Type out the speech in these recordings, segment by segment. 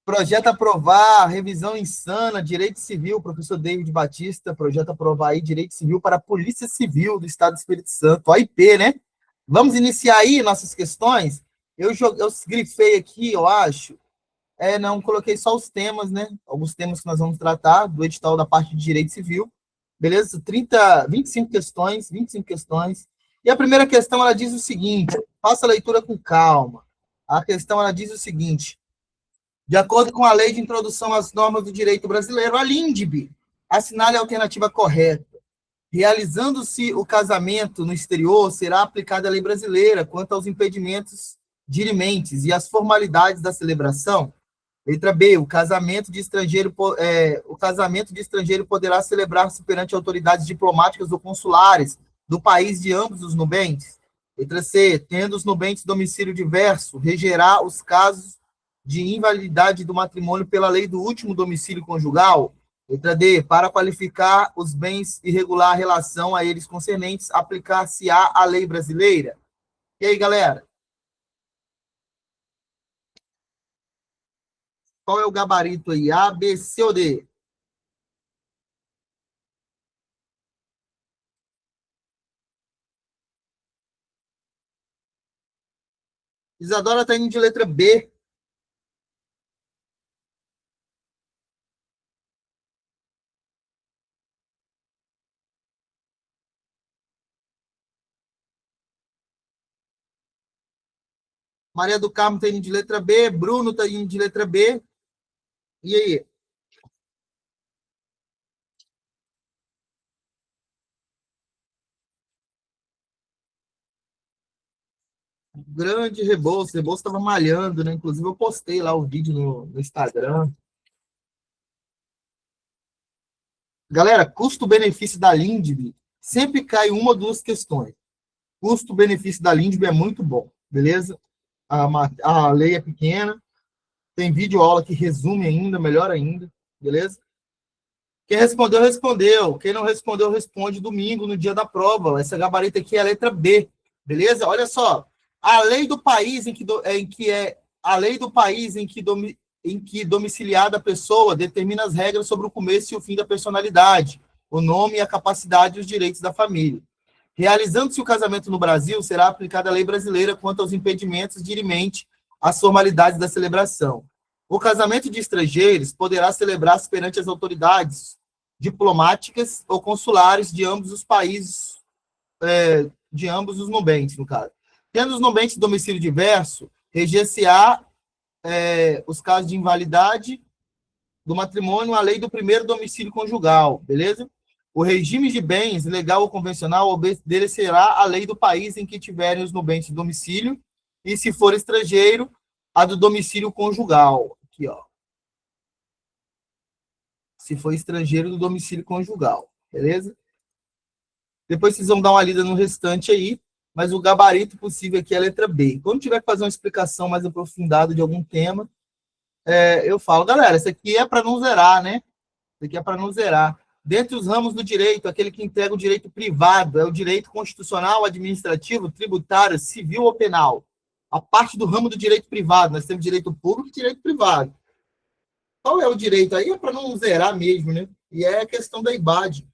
Projeto aprovar, revisão insana, direito civil, professor David Batista, projeto aprovar aí, direito civil para a Polícia Civil do Estado do Espírito Santo, OIP, né? Vamos iniciar aí nossas questões? Eu grifei aqui, eu acho, não, coloquei só os temas, né? Alguns temas que nós vamos tratar do edital da parte de direito civil, beleza? 25 questões, 25 questões. E a primeira questão, ela diz o seguinte, faça a leitura com calma. A questão, ela diz o seguinte, de acordo com a Lei de Introdução às Normas do Direito Brasileiro, a LINDB, assinale a alternativa correta. Realizando-se o casamento no exterior, será aplicada a lei brasileira quanto aos impedimentos dirimentes e às formalidades da celebração. Letra B, o casamento de estrangeiro poderá celebrar-se perante autoridades diplomáticas ou consulares do país de ambos os nubentes. Letra C, tendo os nubentes domicílio diverso, regerá os casos de invalidade do matrimônio pela lei do último domicílio conjugal. Letra D, para qualificar os bens e regular a relação a eles concernentes, aplicar-se-á a lei brasileira. E aí, galera? Qual é o gabarito aí? A, B, C ou D? Isadora está indo de letra B. Maria do Carmo está indo de letra B. Bruno está indo de letra B. E aí? Grande Rebouças. Rebouças estava malhando, né? Inclusive, eu postei lá o vídeo no Instagram. Galera, custo-benefício da Lindb sempre cai uma ou duas questões. Custo-benefício da Lindb é muito bom, beleza? A lei é pequena, tem vídeo aula que resume ainda, melhor ainda, beleza? Quem respondeu, respondeu. Quem não respondeu, responde domingo, no dia da prova. Essa gabarita aqui é a letra B, beleza? Olha só. A lei do país a lei do país em que domiciliada a pessoa determina as regras sobre o começo e o fim da personalidade, o nome e a capacidade e os direitos da família. Realizando-se o casamento no Brasil, será aplicada a lei brasileira quanto aos impedimentos dirimente às formalidades da celebração. O casamento de estrangeiros poderá celebrar-se perante as autoridades diplomáticas ou consulares de ambos os países, de ambos os nubentes, no caso. Tendo os nubentes de domicílio diverso, reger-se-á os casos de invalidade do matrimônio, a lei do primeiro domicílio conjugal, beleza? O regime de bens, legal ou convencional, obedecerá à lei do país em que tiverem os nubentes de domicílio, e se for estrangeiro, a do domicílio conjugal. Aqui, ó. Se for estrangeiro, do domicílio conjugal, beleza? Depois vocês vão dar uma lida no restante aí, mas o gabarito possível aqui é a letra B. Quando tiver que fazer uma explicação mais aprofundada de algum tema, eu falo, galera, isso aqui é para não zerar, né? Isso aqui é para não zerar. Dentre os ramos do direito, aquele que integra o direito privado é o direito constitucional, administrativo, tributário, civil ou penal. A parte do ramo do direito privado, nós temos direito público e direito privado. Qual é o direito aí? É para não zerar mesmo, né? E é a questão da IBAD.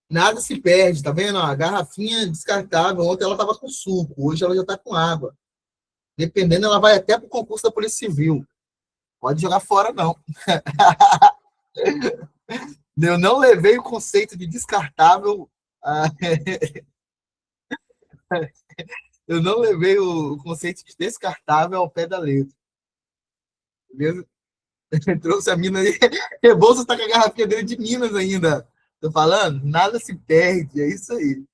Nada se perde, tá vendo? A garrafinha descartável, ontem ela estava com suco, hoje ela já está com água. Dependendo, ela vai até para o concurso da Polícia Civil. Pode jogar fora, não. Eu não levei o conceito de descartável. Eu não levei o conceito de descartável ao pé da letra. Beleza? Trouxe a mina aí. Rebouças tá com a garrafinha dele de Minas ainda. Tô falando? Nada se perde, é isso aí.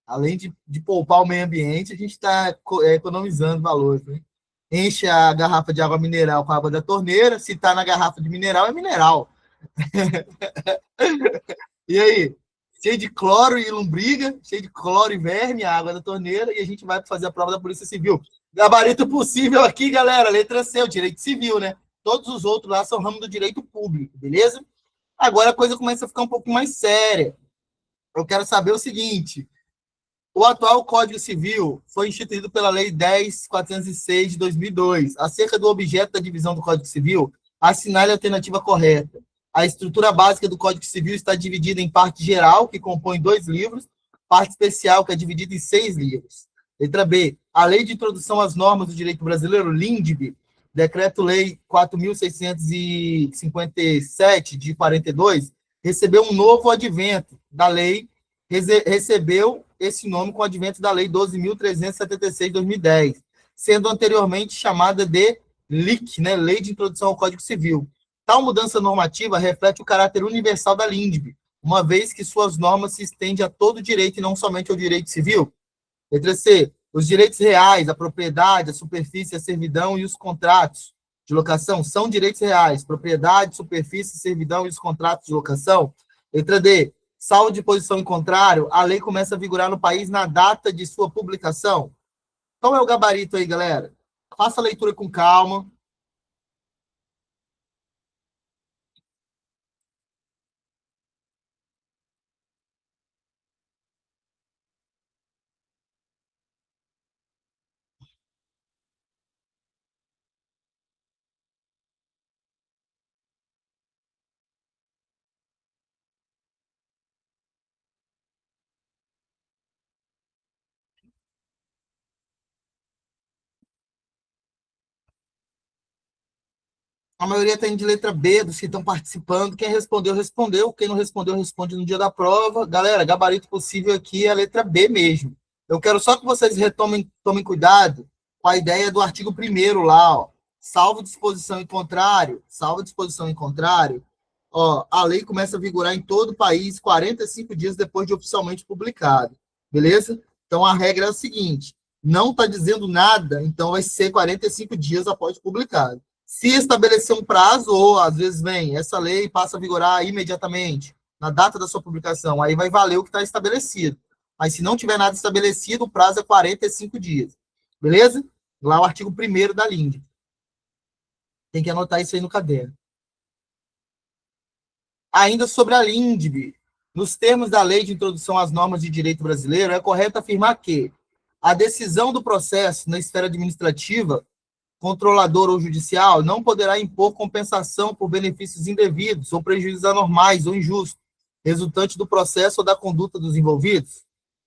Além de poupar o meio ambiente, a gente está economizando valores, né? Enche a garrafa de água mineral com a água da torneira. Se está na garrafa de mineral, é mineral. E aí? Cheio de cloro e lombriga, cheio de cloro e verme, a água da torneira, e a gente vai fazer a prova da Polícia Civil. Gabarito possível aqui, galera, letra C, o direito civil, né? Todos os outros lá são ramo do direito público, beleza? Agora a coisa começa a ficar um pouco mais séria. Eu quero saber o seguinte: O atual Código Civil foi instituído pela Lei 10.406 de 2002. Acerca do objeto da divisão do Código Civil, assinale a alternativa correta. A estrutura básica do Código Civil está dividida em parte geral, que compõe 2 livros, parte especial, que é dividida em 6 livros. Letra B. A Lei de Introdução às Normas do Direito Brasileiro, LINDB, Decreto-Lei 4.657, de 42, recebeu um novo advento da lei, recebeu esse nome com o advento da Lei 12.376 de 2010, sendo anteriormente chamada de LIC, né, Lei de Introdução ao Código Civil. Tal mudança normativa reflete o caráter universal da LINDB, uma vez que suas normas se estendem a todo direito e não somente ao direito civil. Letra C. Os direitos reais, a propriedade, a superfície, a servidão e os contratos de locação são direitos reais, propriedade, superfície, servidão e os contratos de locação. Letra D. Salvo de posição em contrário, a lei começa a vigorar no país na data de sua publicação. Qual é o gabarito aí, galera? Faça a leitura com calma. A maioria tem de letra B, dos que estão participando. Quem respondeu, respondeu. Quem não respondeu, responde no dia da prova. Galera, gabarito possível aqui é a letra B mesmo. Eu quero só que vocês tomem cuidado com a ideia do artigo 1º lá, ó. Salvo disposição em contrário, ó, a lei começa a vigorar em todo o país 45 dias depois de oficialmente publicado. Beleza? Então a regra é a seguinte: não está dizendo nada, então vai ser 45 dias após publicado. Se estabelecer um prazo, ou às vezes vem, essa lei passa a vigorar imediatamente, na data da sua publicação, aí vai valer o que está estabelecido. Mas se não tiver nada estabelecido, o prazo é 45 dias. Beleza? Lá o artigo 1º da LINDB. Tem que anotar isso aí no caderno. Ainda sobre a LINDB, nos termos da Lei de Introdução às Normas de Direito Brasileiro, é correto afirmar que a decisão do processo na esfera administrativa, controlador ou judicial, não poderá impor compensação por benefícios indevidos ou prejuízos anormais ou injustos, resultante do processo ou da conduta dos envolvidos.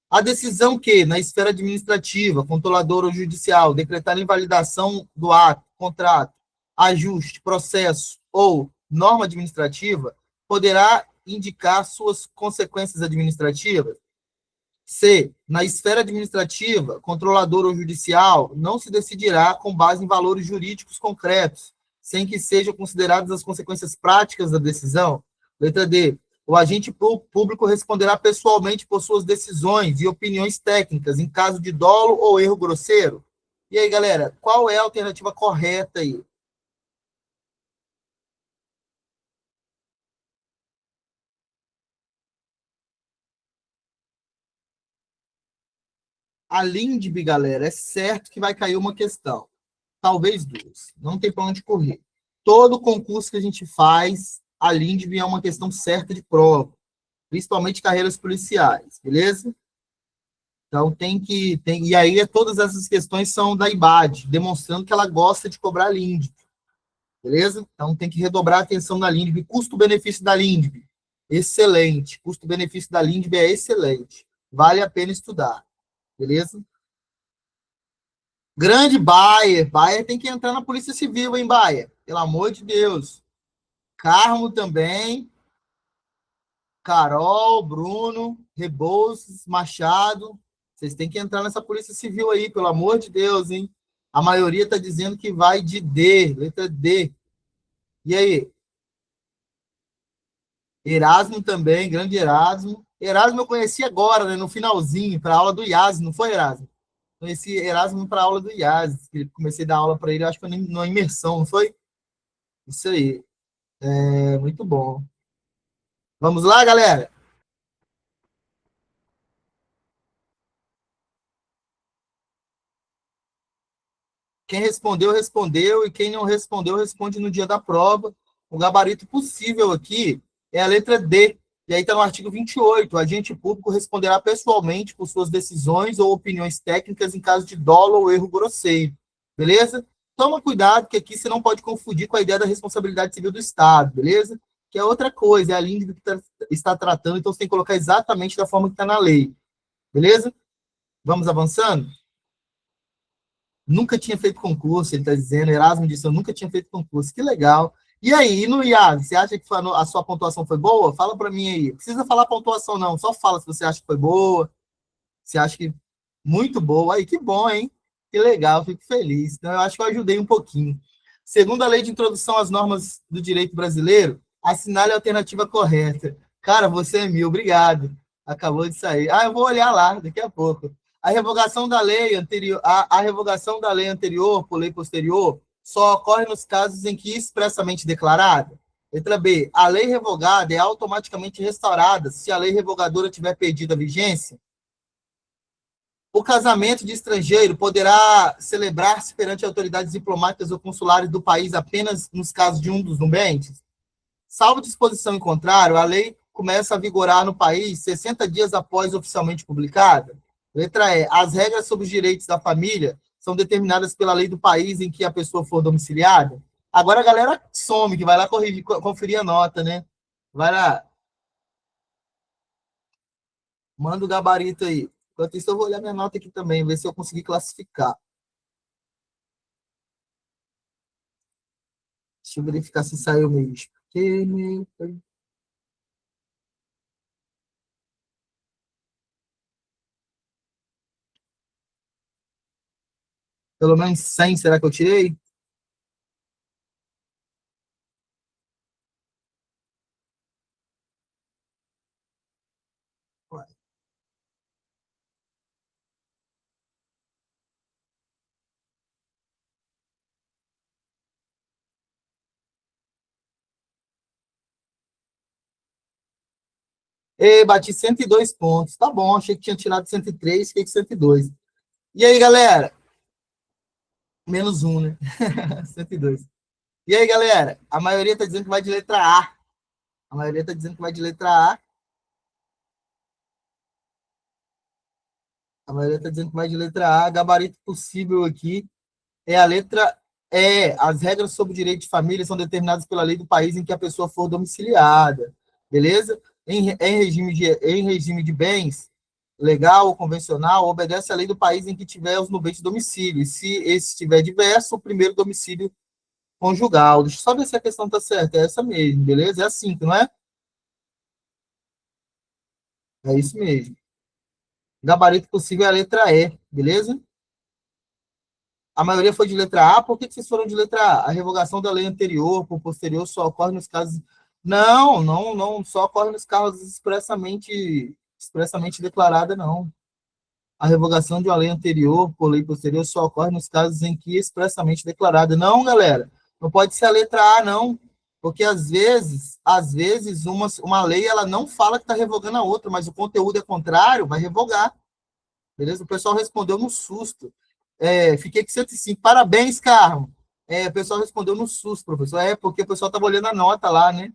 A decisão que, na esfera administrativa, controlador ou judicial, decretar invalidação do ato, contrato, ajuste, processo ou norma administrativa, poderá indicar suas consequências administrativas. C. Na esfera administrativa, controlador ou judicial, não se decidirá com base em valores jurídicos concretos, sem que sejam consideradas as consequências práticas da decisão. Letra D. O agente público responderá pessoalmente por suas decisões e opiniões técnicas, em caso de dolo ou erro grosseiro. E aí, galera, qual é a alternativa correta aí? A LINDB, galera, é certo que vai cair uma questão. Talvez 2. Não tem para onde correr. Todo concurso que a gente faz, a LINDB é uma questão certa de prova, principalmente carreiras policiais, beleza? Então e aí todas essas questões são da IBAD, demonstrando que ela gosta de cobrar a LINDB, beleza? Então tem que redobrar a atenção na LINDB. Custo-benefício da LINDB, excelente. Custo-benefício da LINDB é excelente. Vale a pena estudar, beleza? Grande Bayer. Bayer tem que entrar na Polícia Civil, hein, Bayer? Pelo amor de Deus. Carmo também. Carol, Bruno, Rebouças, Machado. Vocês têm que entrar nessa Polícia Civil aí, pelo amor de Deus, hein? A maioria está dizendo que vai de D, letra D. E aí? Erasmo também, grande Erasmo. Erasmo eu conheci agora, né, no finalzinho, para a aula do IAS, não foi, Erasmo? Conheci Erasmo para a aula do IAS. Comecei a dar aula para ele, acho que foi numa imersão, não foi? Isso aí. É muito bom. Vamos lá, galera? Quem respondeu, respondeu, e quem não respondeu, responde no dia da prova. O gabarito possível aqui é a letra D. E aí está no artigo 28, o agente público responderá pessoalmente por suas decisões ou opiniões técnicas em caso de dolo ou erro grosseiro. Beleza? Toma cuidado, que aqui você não pode confundir com a ideia da responsabilidade civil do Estado, beleza? Que é outra coisa, é a linha que está tratando, então você tem que colocar exatamente da forma que está na lei. Beleza? Vamos avançando? Nunca tinha feito concurso, ele está dizendo, Erasmo disse, eu nunca tinha feito concurso, que legal. E aí, no IAS, você acha que a sua pontuação foi boa? Fala para mim aí. Não precisa falar pontuação, não, só fala se você acha que foi boa, se acha que muito boa. Aí, que bom, hein? Que legal, fico feliz. Então, eu acho que eu ajudei um pouquinho. Segundo a Lei de Introdução às Normas do Direito Brasileiro, assinale a alternativa correta. Cara, você é mil, obrigado. Acabou de sair. Ah, eu vou olhar lá daqui a pouco. A revogação da lei anterior, a revogação da lei anterior por lei posterior só ocorre nos casos em que expressamente declarada. Letra B. A lei revogada é automaticamente restaurada se a lei revogadora tiver perdido a vigência. O casamento de estrangeiro poderá celebrar-se perante autoridades diplomáticas ou consulares do país apenas nos casos de um dos nubentes. Salvo disposição em contrário, a lei começa a vigorar no país 60 dias após oficialmente publicada. Letra E. As regras sobre os direitos da família são determinadas pela lei do país em que a pessoa for domiciliada. Agora a galera some, que vai lá conferir a nota, né? Vai lá, manda o gabarito aí. Enquanto isso, eu vou olhar minha nota aqui também, ver se eu consegui classificar. Deixa eu verificar se saiu mesmo. Pelo menos 100, será que eu tirei? E bati 102 pontos. Tá bom, achei que tinha tirado 103, fiquei com 102. E aí, galera? Menos um, né? 102. E aí, galera? A maioria tá dizendo que vai de letra A. A maioria tá dizendo que vai de letra A. A maioria tá dizendo que vai de letra A. Gabarito possível aqui é a letra E. As regras sobre o direito de família são determinadas pela lei do país em que a pessoa for domiciliada. Beleza? Em regime de bens, legal ou convencional, obedece à lei do país em que tiver os nubentes domicílio. E se esse estiver diverso, o primeiro domicílio conjugal. Deixa eu só ver se a questão está certa. É essa mesmo, beleza? É assim, não é? É isso mesmo. Gabarito possível é a letra E, beleza? A maioria foi de letra A. Por que vocês foram de letra A? A revogação da lei anterior por posterior só ocorre nos casos. Não, não, não. Só ocorre nos casos expressamente declarada, não. A revogação de uma lei anterior por lei posterior só ocorre nos casos em que expressamente declarada. Não, galera. Não pode ser a letra A, não. Porque às vezes uma lei ela não fala que está revogando a outra, mas o conteúdo é contrário, vai revogar. Beleza? O pessoal respondeu no susto. Fiquei com 105. Parabéns, Carmo. O pessoal respondeu no susto, professor. Porque o pessoal estava olhando a nota lá, né?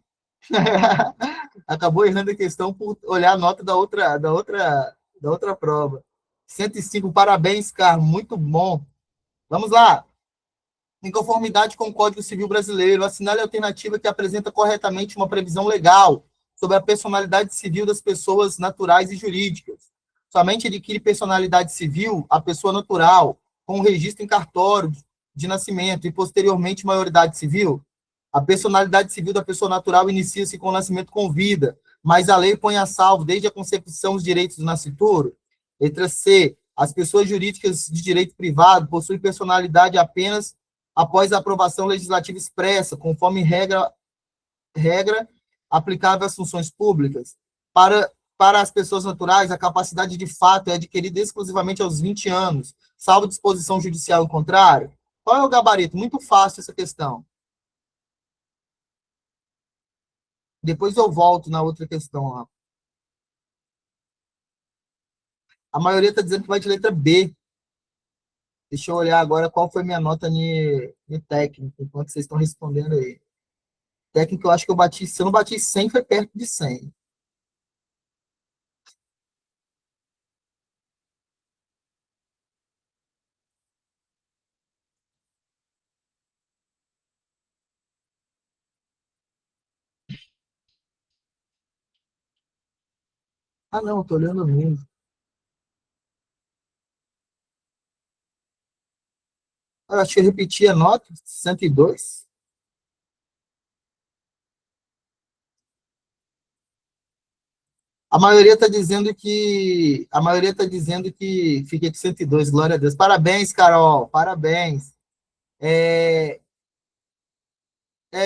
Acabou errando a questão por olhar a nota da outra prova. 105. Parabéns, Carmo. Muito bom. Vamos lá. Em conformidade com o Código Civil Brasileiro, assinale a alternativa que apresenta corretamente uma previsão legal sobre a personalidade civil das pessoas naturais e jurídicas. Somente adquire personalidade civil a pessoa natural, com registro em cartório de nascimento e, posteriormente, maioridade civil. A personalidade civil da pessoa natural inicia-se com o nascimento com vida, mas a lei põe a salvo, desde a concepção, os direitos do nascituro. Letra C. As pessoas jurídicas de direito privado possuem personalidade apenas após a aprovação legislativa expressa, conforme regra aplicável às funções públicas. Para as pessoas naturais, a capacidade de fato é adquirida exclusivamente aos 20 anos, salvo disposição judicial em contrário. Qual é o gabarito? Muito fácil essa questão. Depois eu volto na outra questão lá. A maioria está dizendo que vai de letra B. Deixa eu olhar agora qual foi minha nota de técnico, enquanto vocês estão respondendo aí. Técnico, eu acho que eu bati, se eu não bati 100, foi perto de 100. Ah, não, estou olhando mesmo. Eu acho que eu repeti a nota, 102. A maioria está dizendo que fiquei com 102, glória a Deus. Parabéns, Carol, parabéns. É,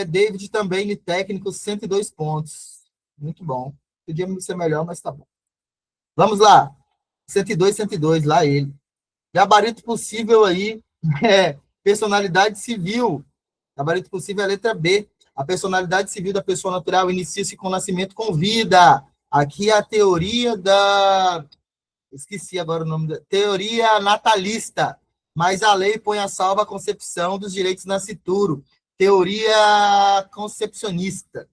David também, de técnico, 102 pontos. Muito bom. Podia ser melhor, mas tá bom. Vamos lá. 102, 102, lá ele. Gabarito possível aí, personalidade civil. Gabarito possível é a letra B. A personalidade civil da pessoa natural inicia-se com o nascimento com vida. Aqui é a teoria da... Esqueci agora o nome da... Teoria natalista. Mas a lei põe a salva a concepção dos direitos nascituro. Teoria concepcionista.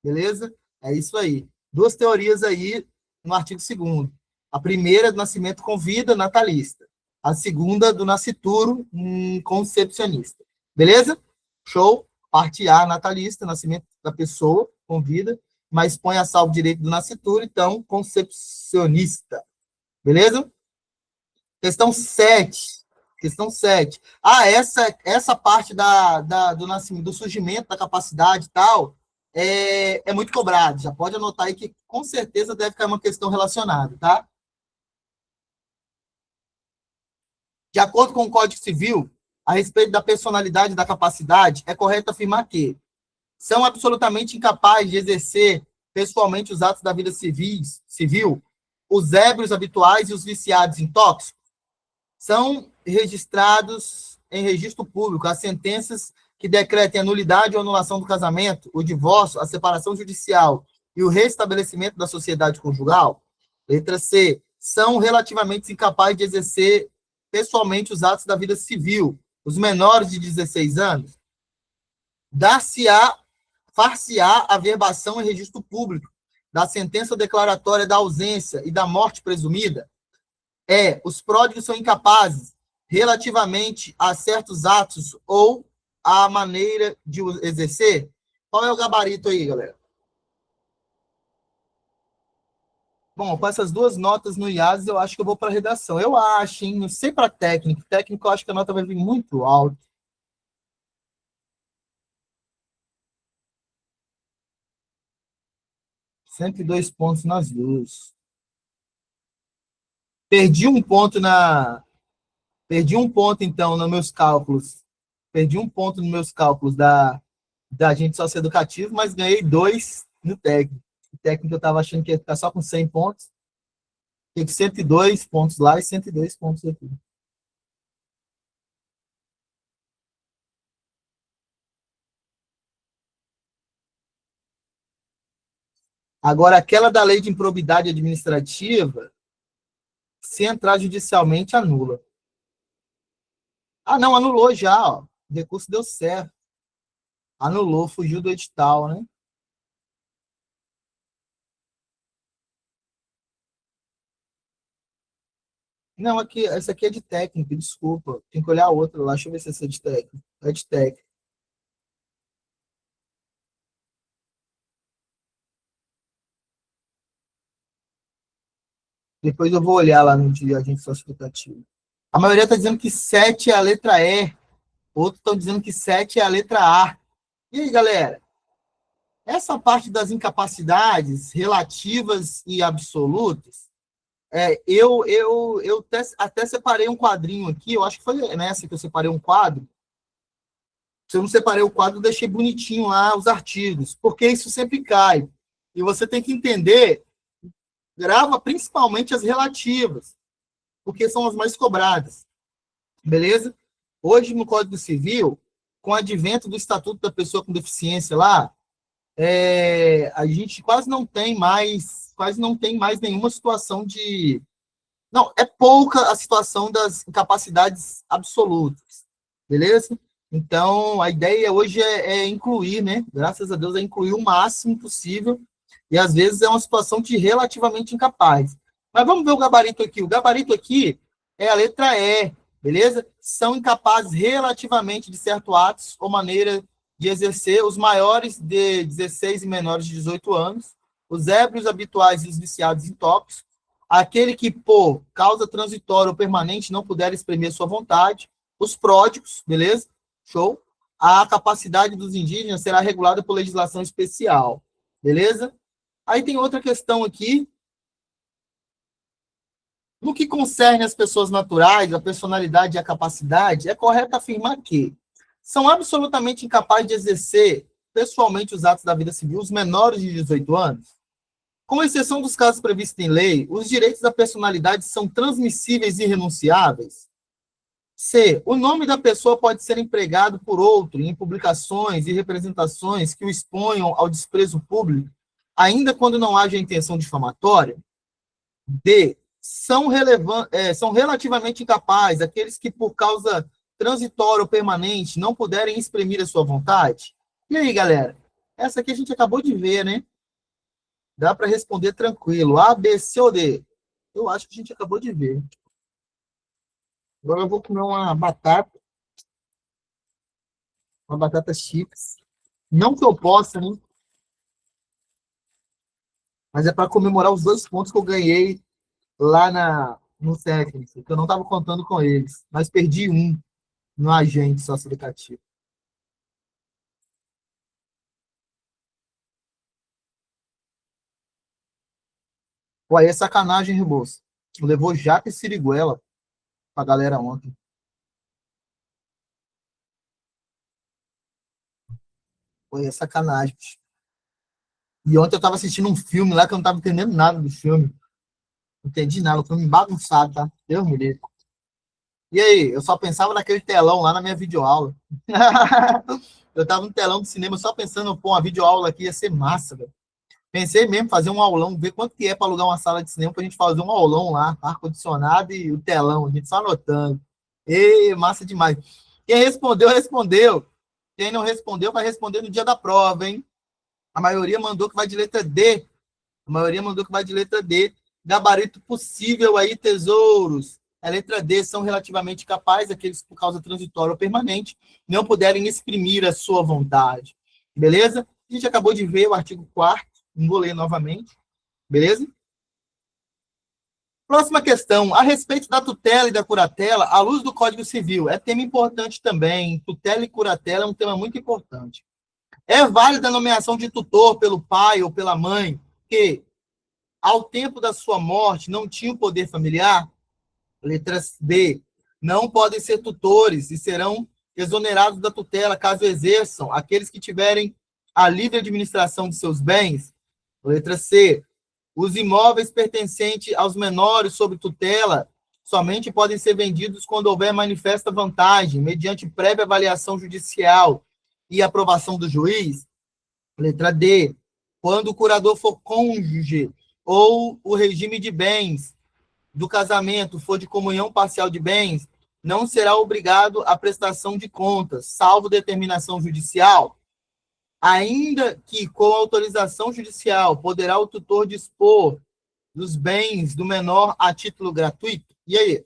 Beleza? É isso aí. Duas teorias aí no artigo 2º. A primeira é do nascimento com vida, natalista. A segunda, do nascituro, concepcionista. Beleza? Show? Parte A, natalista, nascimento da pessoa com vida, mas põe a salvo direito do nascituro, então, concepcionista. Beleza? Questão 7. Questão 7. Ah, essa parte do nascimento, do surgimento da capacidade e tal, é muito cobrado. Já pode anotar aí que com certeza deve cair uma questão relacionada, tá? De acordo com o Código Civil, a respeito da personalidade e da capacidade, é correto afirmar que são absolutamente incapazes de exercer pessoalmente os atos da vida civil os ébrios habituais e os viciados em tóxicos. São registrados em registro público as sentenças que decretem a nulidade ou anulação do casamento, o divórcio, a separação judicial e o restabelecimento da sociedade conjugal. Letra C. São relativamente incapazes de exercer pessoalmente os atos da vida civil, os menores de 16 anos. Dar-se-á, far-se-á a verbação em registro público da sentença declaratória da ausência e da morte presumida. Os pródigos são incapazes relativamente a certos atos ou a maneira de exercer. Qual é o gabarito aí, galera? Bom, com essas duas notas no IAS, eu acho que eu vou para a redação. Eu acho, hein? Não sei para técnico. Técnico, eu acho que a nota vai vir muito alta. 102 pontos nas duas. Perdi um ponto na. Perdi um ponto, então, nos meus cálculos. Perdi um ponto nos meus cálculos da agente socioeducativo, mas ganhei 2 no técnico. O técnico eu estava achando que ia ficar só com 100 pontos. Fiquei com 102 pontos lá e 102 pontos aqui. Agora, aquela da lei de improbidade administrativa, se entrar judicialmente, anula. Ah, não, anulou já, ó. O recurso deu certo. Anulou, fugiu do edital, né? Não, aqui, essa aqui é de técnico, desculpa. Tem que olhar a outra lá. Deixa eu ver se essa é de técnico. É de técnico. Depois eu vou olhar lá no de agente socioeducativo. A maioria está dizendo que 7 é a letra E. Outros estão dizendo que 7 é a letra A. E aí, galera? Essa parte das incapacidades relativas e absolutas, eu até separei um quadrinho aqui, eu acho que foi nessa que eu separei um quadro. Se eu não separei o quadro, eu deixei bonitinho lá os artigos, porque isso sempre cai. E você tem que entender, grava principalmente as relativas, porque são as mais cobradas. Beleza? Hoje, no Código Civil, com o advento do Estatuto da Pessoa com Deficiência lá, a gente quase não tem mais nenhuma situação de... Não, é pouca a situação das incapacidades absolutas, beleza? Então, a ideia hoje é incluir, né? Graças a Deus, é incluir o máximo possível, e às vezes é uma situação de relativamente incapaz. Mas vamos ver o gabarito aqui. O gabarito aqui é a letra E, beleza? São incapazes relativamente de certos atos ou maneira de exercer os maiores de 16 e menores de 18 anos, os ébrios habituais e os viciados em tóxicos, aquele que, por causa transitória ou permanente, não puder exprimir sua vontade, os pródigos, beleza? Show? A capacidade dos indígenas será regulada por legislação especial, beleza? Aí tem outra questão aqui. No que concerne as pessoas naturais, a personalidade e a capacidade, é correto afirmar que são absolutamente incapazes de exercer pessoalmente os atos da vida civil os menores de 18 anos? Com exceção dos casos previstos em lei, os direitos da personalidade são transmissíveis e irrenunciáveis? C. O nome da pessoa pode ser empregado por outro em publicações e representações que o exponham ao desprezo público, ainda quando não haja intenção difamatória? D. São relativamente incapazes aqueles que, por causa transitória ou permanente, não puderem exprimir a sua vontade? E aí, galera? Essa aqui a gente acabou de ver, né? Dá para responder tranquilo. A, B, C ou D? Eu acho que a gente acabou de ver. Agora eu vou comer uma batata chips. Não que eu possa, né? Mas é para comemorar os 2 pontos que eu ganhei lá no técnico, que eu não estava contando com eles. Mas perdi um no agente socioeducativo. Pô, aí é sacanagem, Rebouças. Levou jaca e siriguela pra galera ontem. Pô, aí é sacanagem. E ontem eu tava assistindo um filme lá que eu não tava entendendo nada do filme. Não entendi nada, o filme bagunçado, tá? Deus me livre. E aí, eu só pensava naquele telão lá na minha videoaula. Eu tava no telão do cinema só pensando, pô, uma videoaula aqui ia ser massa, velho. Pensei mesmo fazer um aulão, ver quanto que é para alugar uma sala de cinema pra gente fazer um aulão lá, ar-condicionado e o telão, a gente só anotando. E massa demais. Quem respondeu, respondeu. Quem não respondeu, vai responder no dia da prova, hein? A maioria mandou que vai de letra D. A maioria mandou que vai de letra D. Gabarito possível aí, tesouros. A letra D são relativamente capazes, aqueles que, por causa transitória ou permanente, não puderem exprimir a sua vontade. Beleza? A gente acabou de ver o artigo 4º, não vou ler novamente. Beleza? Próxima questão. A respeito da tutela e da curatela, à luz do Código Civil, é tema importante também. Tutela e curatela é um tema muito importante. É válida a nomeação de tutor pelo pai ou pela mãe que, ao tempo da sua morte, não tinha o poder familiar? Letra B. Não podem ser tutores e serão exonerados da tutela caso exerçam aqueles que tiverem a livre administração de seus bens. Letra C. Os imóveis pertencentes aos menores sob tutela somente podem ser vendidos quando houver manifesta vantagem, mediante prévia avaliação judicial e aprovação do juiz. Letra D. Quando o curador for cônjuge ou o regime de bens do casamento for de comunhão parcial de bens, não será obrigado à prestação de contas, salvo determinação judicial, ainda que com autorização judicial poderá o tutor dispor dos bens do menor a título gratuito. E aí?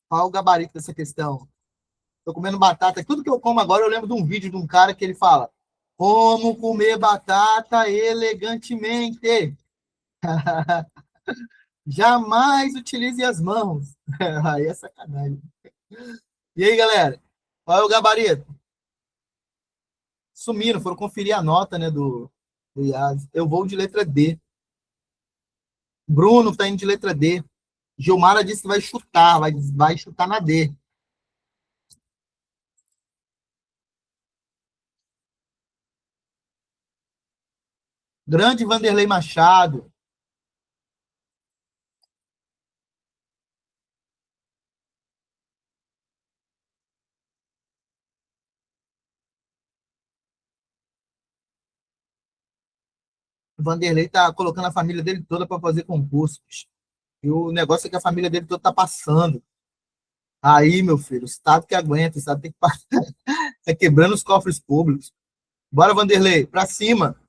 Qual o gabarito dessa questão? Estou comendo batata. Tudo que eu como agora, eu lembro de um vídeo de um cara que ele fala: como comer batata elegantemente. Jamais utilize as mãos. Aí é sacanagem. E aí, galera? Qual é o gabarito? Sumiram, foram conferir a nota, né, do IAS. Eu vou de letra D. Bruno está indo de letra D. Gilmara disse que vai chutar, vai chutar na D. Grande Vanderlei Machado. Vanderlei tá colocando a família dele toda para fazer concursos. E o negócio é que a família dele toda tá passando. Aí, meu filho, o Estado que aguenta, o Estado tem que pagar. É quebrando os cofres públicos. Bora, Vanderlei, para cima.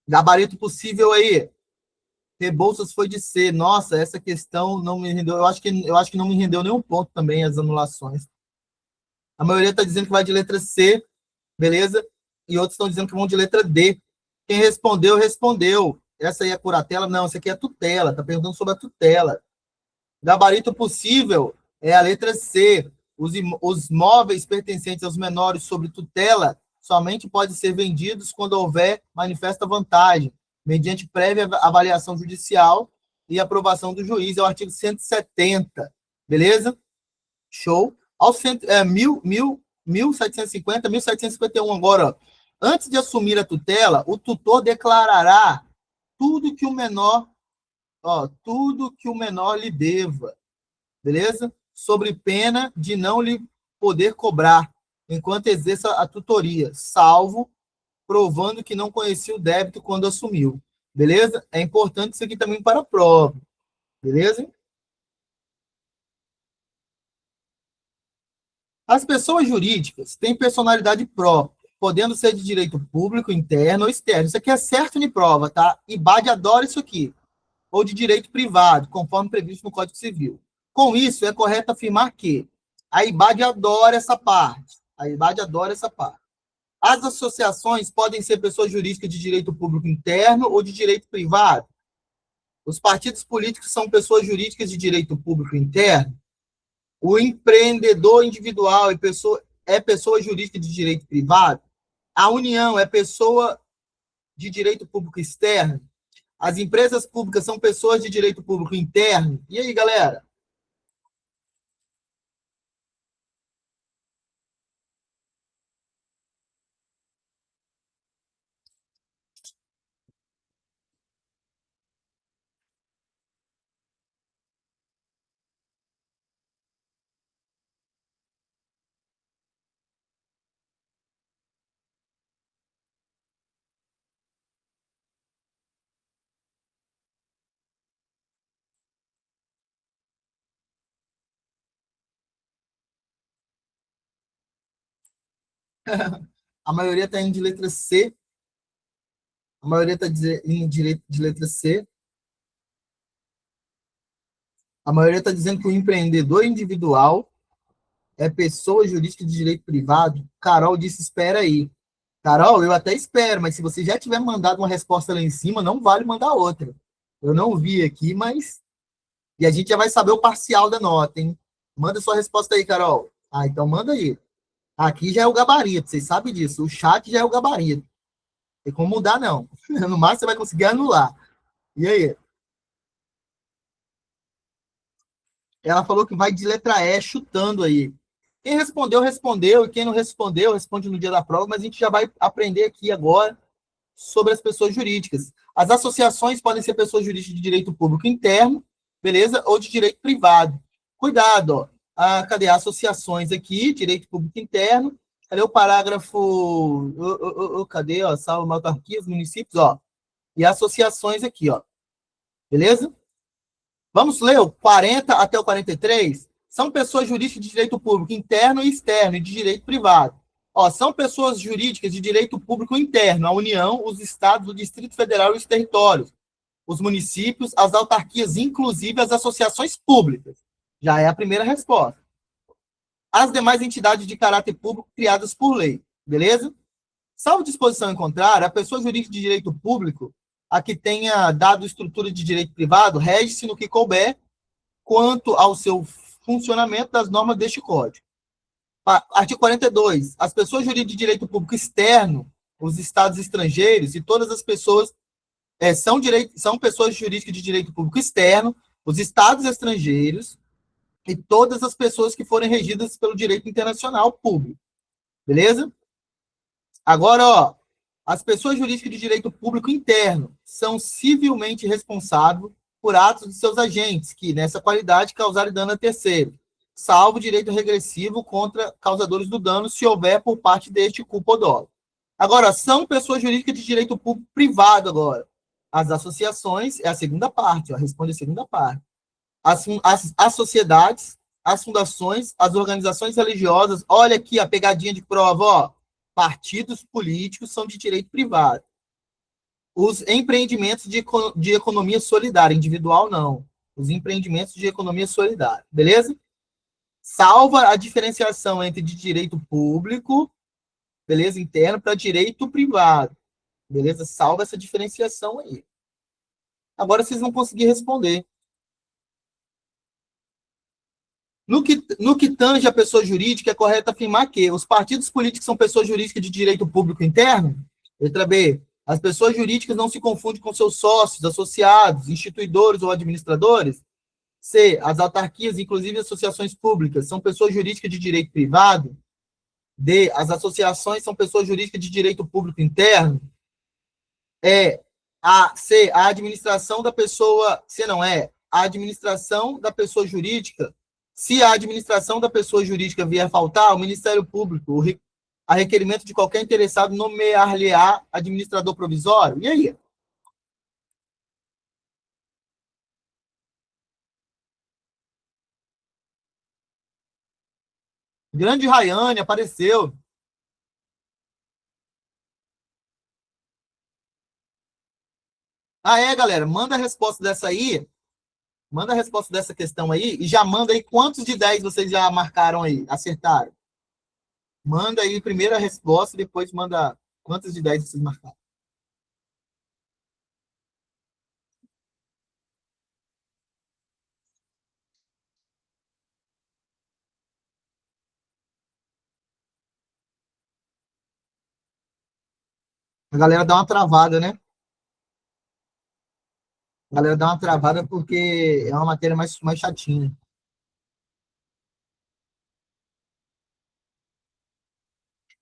Gabarito possível aí. Rebouças foi de C. Nossa, essa questão não me rendeu. Eu acho que não me rendeu nenhum ponto também as anulações. A maioria está dizendo que vai de letra C, beleza? E outros estão dizendo que vão de letra D. Quem respondeu, respondeu. Essa aí é curatela? Não, essa aqui é tutela. Está perguntando sobre a tutela. Gabarito possível é a letra C. Os móveis pertencentes aos menores sob tutela somente podem ser vendidos quando houver manifesta vantagem, mediante prévia avaliação judicial e aprovação do juiz. É o artigo 170. Beleza? Show. Ao 1750, 1751 agora, ó. Antes de assumir a tutela, o tutor declarará tudo que o menor, tudo que o menor lhe deva, beleza? Sobre pena de não lhe poder cobrar, enquanto exerça a tutoria, salvo provando que não conhecia o débito quando assumiu, beleza? É importante isso aqui também para a prova, beleza? As pessoas jurídicas têm personalidade própria, podendo ser de direito público, interno ou externo. Isso aqui é certo de prova, tá? IBAD adora isso aqui. Ou de direito privado, conforme previsto no Código Civil. Com isso, é correto afirmar que a IBAD adora essa parte. A IBAD adora essa parte. As associações podem ser pessoas jurídicas de direito público interno ou de direito privado. Os partidos políticos são pessoas jurídicas de direito público interno. O empreendedor individual é pessoa jurídica de direito privado. A União é pessoa de direito público externo. As empresas públicas são pessoas de direito público interno. E aí, galera? A maioria está indo de letra C. A maioria está indo de letra C. A maioria está dizendo que o empreendedor individual é pessoa jurídica de direito privado. Carol disse, espera aí. Carol, eu até espero, mas se você já tiver mandado uma resposta lá em cima, não vale mandar outra. Eu não vi aqui, mas... E a gente já vai saber o parcial da nota, hein? Manda sua resposta aí, Carol. Ah, então manda aí. Aqui já é o gabarito, vocês sabem disso. O chat já é o gabarito. Tem como mudar, não. No máximo você vai conseguir anular. E aí? Ela falou que vai de letra E, chutando aí. Quem respondeu, respondeu. E quem não respondeu, responde no dia da prova. Mas a gente já vai aprender aqui agora sobre as pessoas jurídicas. As associações podem ser pessoas jurídicas de direito público interno, beleza? Ou de direito privado. Cuidado, ó. Cadê? Associações aqui, direito público interno. Cadê o parágrafo? Cadê? Ó, salvo autarquias, municípios, ó. E associações aqui, ó. Beleza? Vamos ler o 40 até o 43? São pessoas jurídicas de direito público interno e externo e de direito privado. Ó, são pessoas jurídicas de direito público interno, a União, os estados, o Distrito Federal e os territórios, os municípios, as autarquias, inclusive as associações públicas. Já é a primeira resposta. As demais entidades de caráter público criadas por lei. Beleza? Salvo disposição em contrário, a pessoa jurídica de direito público, a que tenha dado estrutura de direito privado, rege-se no que couber quanto ao seu funcionamento das normas deste Código. Artigo 42. As pessoas jurídicas de direito público externo, os estados estrangeiros e todas as pessoas são pessoas jurídicas de direito público externo, os estados estrangeiros e todas as pessoas que forem regidas pelo direito internacional público. Beleza? Agora, ó, as pessoas jurídicas de direito público interno são civilmente responsáveis por atos de seus agentes que, nessa qualidade, causarem dano a terceiro, salvo direito regressivo contra causadores do dano, se houver por parte deste culpa ou dolo. Agora, são pessoas jurídicas de direito público privado agora. As associações é a segunda parte, ó, responde a segunda parte. As sociedades as fundações, as organizações religiosas. Olha aqui a pegadinha de prova, ó. Partidos políticos são de direito privado. Os empreendimentos de economia solidária, individual não. Os empreendimentos de economia solidária, beleza? Salva a diferenciação entre de direito público, beleza, interno, para direito privado, beleza? Salva essa diferenciação aí. Agora vocês vão conseguir responder. No que tange a pessoa jurídica, é correto afirmar que os partidos políticos são pessoas jurídicas de direito público interno? Letra B. As pessoas jurídicas não se confundem com seus sócios, associados, instituidores ou administradores? C. As autarquias, inclusive associações públicas, são pessoas jurídicas de direito privado? D. As associações são pessoas jurídicas de direito público interno? A administração da pessoa. C não é. A administração da pessoa jurídica. Se a administração da pessoa jurídica vier a faltar, o Ministério Público, a requerimento de qualquer interessado, nomear-lhe-á administrador provisório. E aí? Grande Rayane apareceu. Ah, é, galera? Manda a resposta dessa aí. Manda a resposta dessa questão aí e já manda aí quantos de 10 vocês já marcaram aí, acertaram. Manda aí primeiro a resposta e depois manda quantos de 10 vocês marcaram. A galera dá uma travada, né? A galera dá uma travada porque é uma matéria mais chatinha.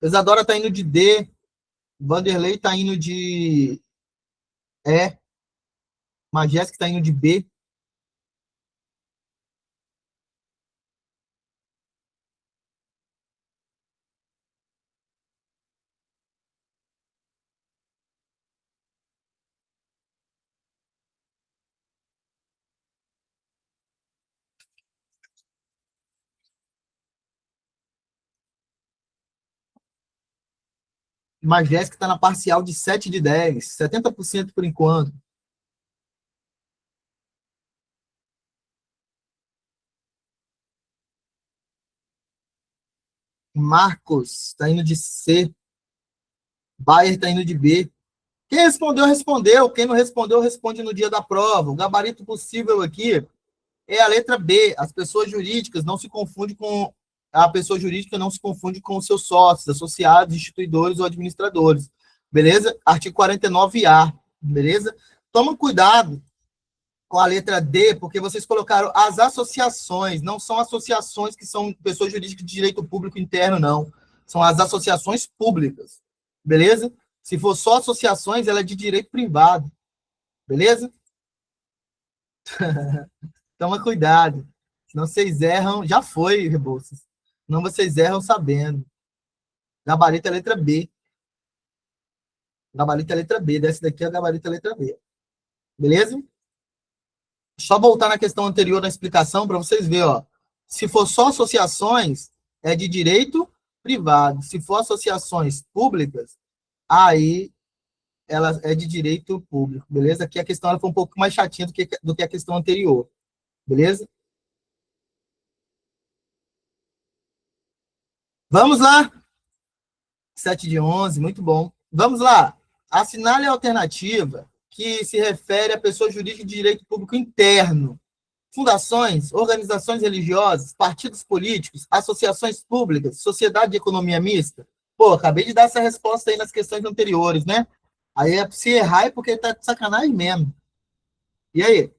Isadora tá indo de D, Vanderlei tá indo de E, Majéssica tá indo de B. Majéssica tá na parcial de 7 de 10, 70% por enquanto. Marcos tá indo de C, Bayer tá indo de B. Quem respondeu, respondeu. Quem não respondeu, responde no dia da prova. O gabarito possível aqui é a letra B. As pessoas jurídicas não se confundem com. A pessoa jurídica não se confunde com os seus sócios, associados, instituidores ou administradores. Beleza? Artigo 49A. Beleza? Toma cuidado com a letra D, porque vocês colocaram as associações. Não são associações que são pessoas jurídicas de direito público interno, não. São as associações públicas. Beleza? Se for só associações, ela é de direito privado. Beleza? Toma cuidado. Senão vocês erram. Já foi, Rebouças. Senão vocês erram sabendo. Gabarito é letra B. Gabarito é letra B. Desse daqui é gabarito é letra B. Beleza? Só voltar na questão anterior da explicação para vocês verem, ó. Se for só associações, é de direito privado. Se for associações públicas, aí ela é de direito público, beleza? Aqui a questão ela foi um pouco mais chatinha do que a questão anterior, beleza? Vamos lá. 7 de 11, muito bom. Vamos lá. Assinale a alternativa que se refere a pessoa jurídica de direito público interno. Fundações, organizações religiosas, partidos políticos, associações públicas, sociedade de economia mista. Pô, acabei de dar essa resposta aí nas questões anteriores, né? Aí, se errar, é porque tá de sacanagem mesmo. E aí?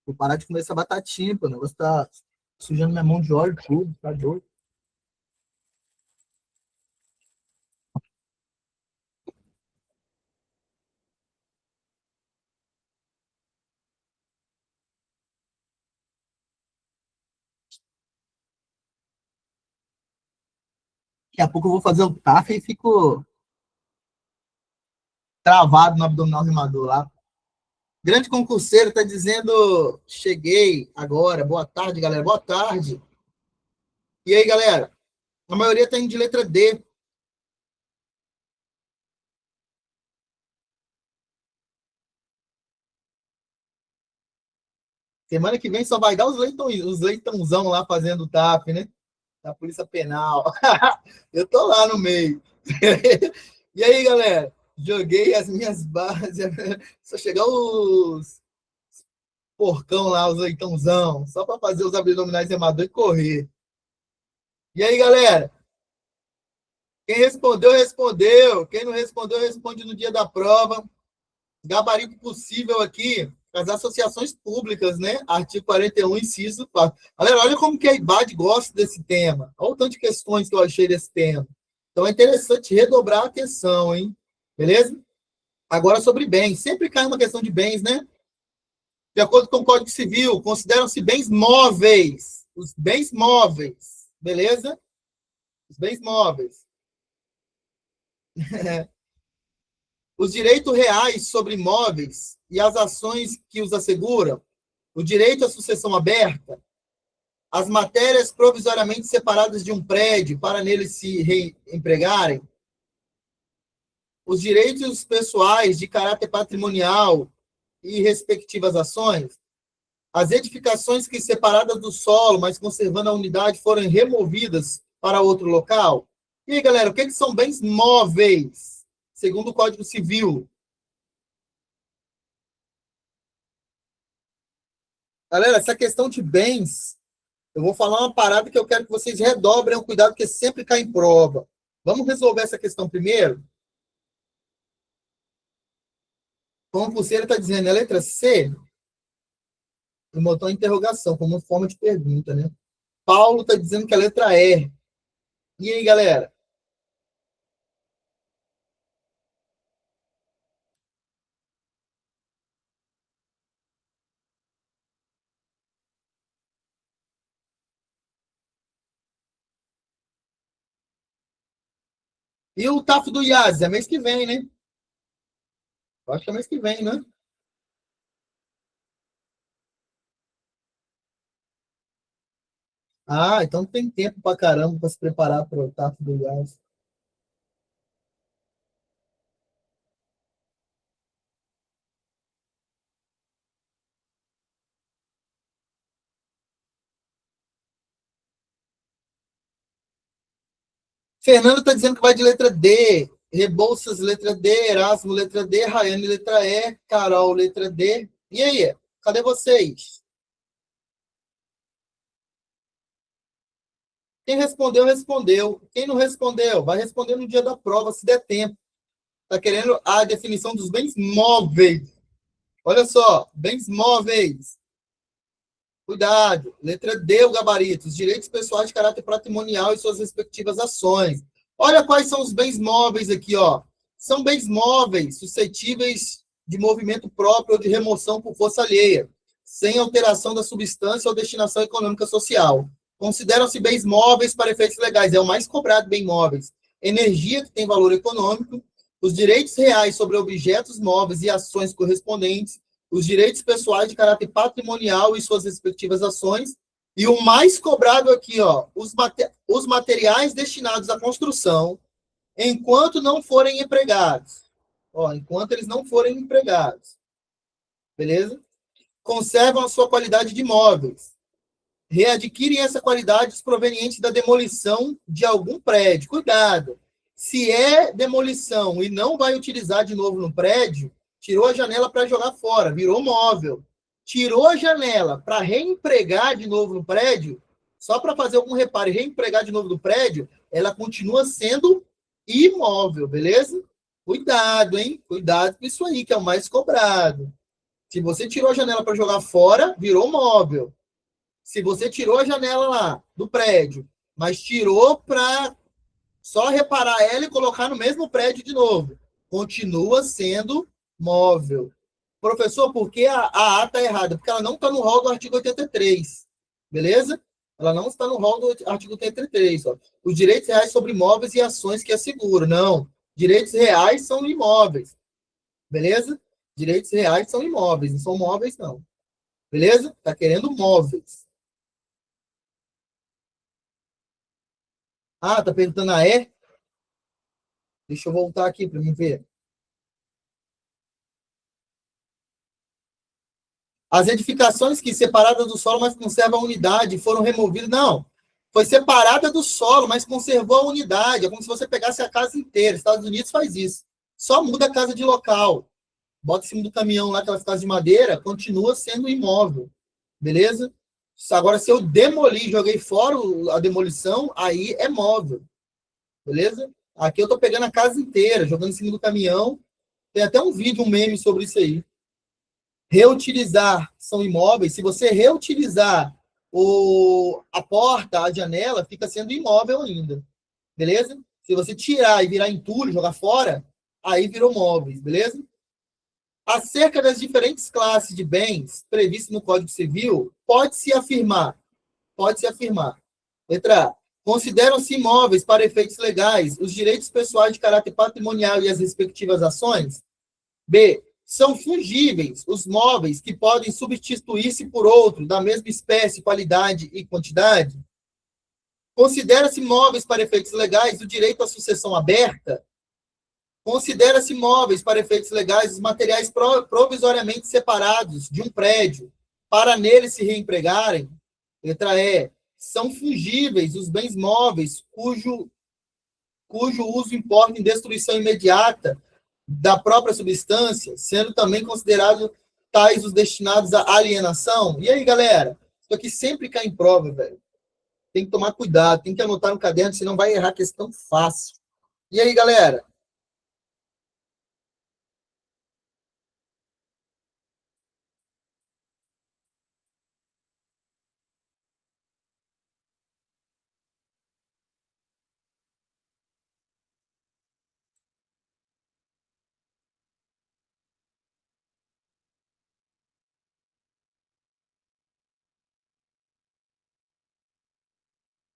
Vou parar de comer essa batatinha, pô. O negócio tá sujando minha mão de óleo, tudo, tá doido. Daqui a pouco eu vou fazer o TAF e fico travado no abdominal remador lá. Grande concurseiro está dizendo, cheguei agora, boa tarde, galera, boa tarde. E aí, galera? A maioria está indo de letra D. Semana que vem só vai dar os leitãozão lá fazendo o TAP, né? Da Polícia Penal. Eu tô lá no meio. E aí, galera? Joguei as minhas bases. Só chegar os porcão lá, os leitãozão, só para fazer os abdominais remador e correr. E aí, galera? Quem respondeu, respondeu. Quem não respondeu, responde no dia da prova. Gabarito possível aqui, as associações públicas, né? Artigo 41, inciso 4. Galera, olha como que a IBAD gosta desse tema. Olha o tanto de questões que eu achei desse tema. Então é interessante redobrar a atenção, hein? Beleza? Agora sobre bens. Sempre cai uma questão de bens, né? De acordo com o Código Civil, consideram-se bens móveis. Os bens móveis. Beleza? Os bens móveis. Os direitos reais sobre imóveis e as ações que os asseguram, o direito à sucessão aberta, as matérias provisoriamente separadas de um prédio para nele se reempregarem, os direitos pessoais de caráter patrimonial e respectivas ações, as edificações que separadas do solo, mas conservando a unidade, foram removidas para outro local. E aí, galera, o que são bens móveis, segundo o Código Civil? Galera, essa questão de bens, eu vou falar uma parada que eu quero que vocês redobrem o cuidado, porque sempre cai em prova. Vamos resolver essa questão primeiro? Como o Pulseira está dizendo, é a letra C, e botou interrogação, como forma de pergunta, né? Paulo está dizendo que é a letra E. E aí, galera? E o TAF do IAS? É mês que vem, né? Eu acho que é mês que vem, né? Ah, então tem tempo pra caramba para se preparar para o TAF do IAS. Fernando está dizendo que vai de letra D. Rebouças, letra D. Erasmo, letra D. Raiane, letra E. Carol, letra D. E aí? Cadê vocês? Quem respondeu, respondeu. Quem não respondeu, vai responder no dia da prova, se der tempo. Está querendo a definição dos bens móveis. Olha só, bens móveis. Cuidado. Letra D, o gabarito. Os direitos pessoais de caráter patrimonial e suas respectivas ações. Olha quais são os bens móveis aqui, ó. São bens móveis suscetíveis de movimento próprio ou de remoção por força alheia, sem alteração da substância ou destinação econômica social. Consideram-se bens móveis para efeitos legais. É o mais cobrado bem móveis. Energia que tem valor econômico, os direitos reais sobre objetos móveis e ações correspondentes, os direitos pessoais de caráter patrimonial e suas respectivas ações, e o mais cobrado aqui, ó, os materiais destinados à construção, enquanto não forem empregados. Ó, enquanto eles não forem empregados. Beleza? Conservam a sua qualidade de imóveis. Readquirem essa qualidade proveniente da demolição de algum prédio. Cuidado. Se é demolição e não vai utilizar de novo no prédio, tirou a janela para jogar fora, virou móvel. Tirou a janela para reempregar de novo no prédio, só para fazer algum reparo e reempregar de novo no prédio, ela continua sendo imóvel, beleza? Cuidado, hein? Cuidado com isso aí, que é o mais cobrado. Se você tirou a janela para jogar fora, virou móvel. Se você tirou a janela lá do prédio, mas tirou para só reparar ela e colocar no mesmo prédio de novo, continua sendo móvel. Professor, por que a A está errada? Porque ela não está no rol do artigo 83. Beleza? Ela não está no rol do artigo 33. Ó. Os direitos reais sobre imóveis e ações que asseguram. Não. Direitos reais são imóveis. Beleza? Direitos reais são imóveis, não são móveis, não. Beleza? Tá querendo móveis. Ah, tá perguntando a E? Deixa eu voltar aqui para me ver. As edificações que, separadas do solo, mas conservam a unidade, foram removidas. Não. Foi separada do solo, mas conservou a unidade. É como se você pegasse a casa inteira. Estados Unidos faz isso. Só muda a casa de local. Bota em cima do caminhão lá, aquelas casas de madeira, continua sendo imóvel. Beleza? Agora, se eu demolir, joguei fora a demolição, aí é móvel. Beleza? Aqui eu tô pegando a casa inteira, jogando em cima do caminhão. Tem até um vídeo, um meme sobre isso aí. Reutilizar são imóveis. Se você reutilizar a porta, a janela, fica sendo imóvel ainda. Beleza? Se você tirar e virar entulho, jogar fora, aí virou móveis. Beleza? Acerca das diferentes classes de bens previstas no Código Civil, pode-se afirmar. Letra A. Consideram-se imóveis para efeitos legais os direitos pessoais de caráter patrimonial e as respectivas ações? B. São fungíveis os móveis que podem substituir-se por outro da mesma espécie, qualidade e quantidade? Considera-se móveis para efeitos legais o direito à sucessão aberta? Considera-se móveis para efeitos legais os materiais provisoriamente separados de um prédio para nele se reempregarem? Letra E. São fungíveis os bens móveis cujo uso importa em destruição imediata da própria substância, sendo também considerados tais os destinados à alienação? E aí, galera? Isso aqui sempre cai em prova, velho. Tem que tomar cuidado, tem que anotar no caderno, senão vai errar questão fácil. E aí, galera?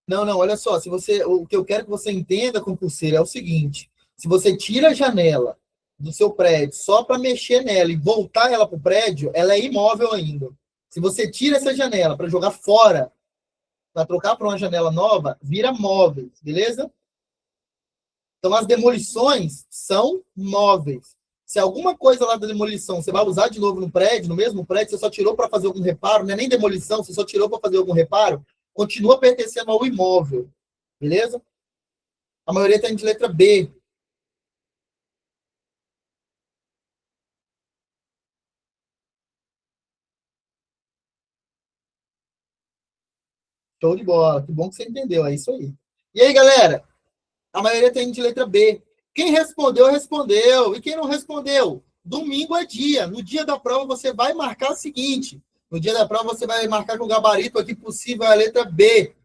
Não, não, olha só, se você, o que eu quero que você entenda, concurseiro, é o seguinte: se você tira a janela do seu prédio só para mexer nela e voltar ela para o prédio, ela é imóvel ainda. Se você tira essa janela para jogar fora, para trocar por uma janela nova, vira móveis, beleza? Então, as demolições são móveis. Se alguma coisa lá da demolição você vai usar de novo no prédio, no mesmo prédio, você só tirou para fazer algum reparo, não é nem demolição, você só tirou para fazer algum reparo, continua pertencendo ao imóvel. Beleza? A maioria tem de letra B. Show de bola. Que bom que você entendeu. É isso aí. E aí, galera? A maioria tem de letra B. Quem respondeu, respondeu. E quem não respondeu? Domingo é dia. No dia da prova, você vai marcar o seguinte. No dia da prova, você vai marcar com o gabarito aqui possível a letra B.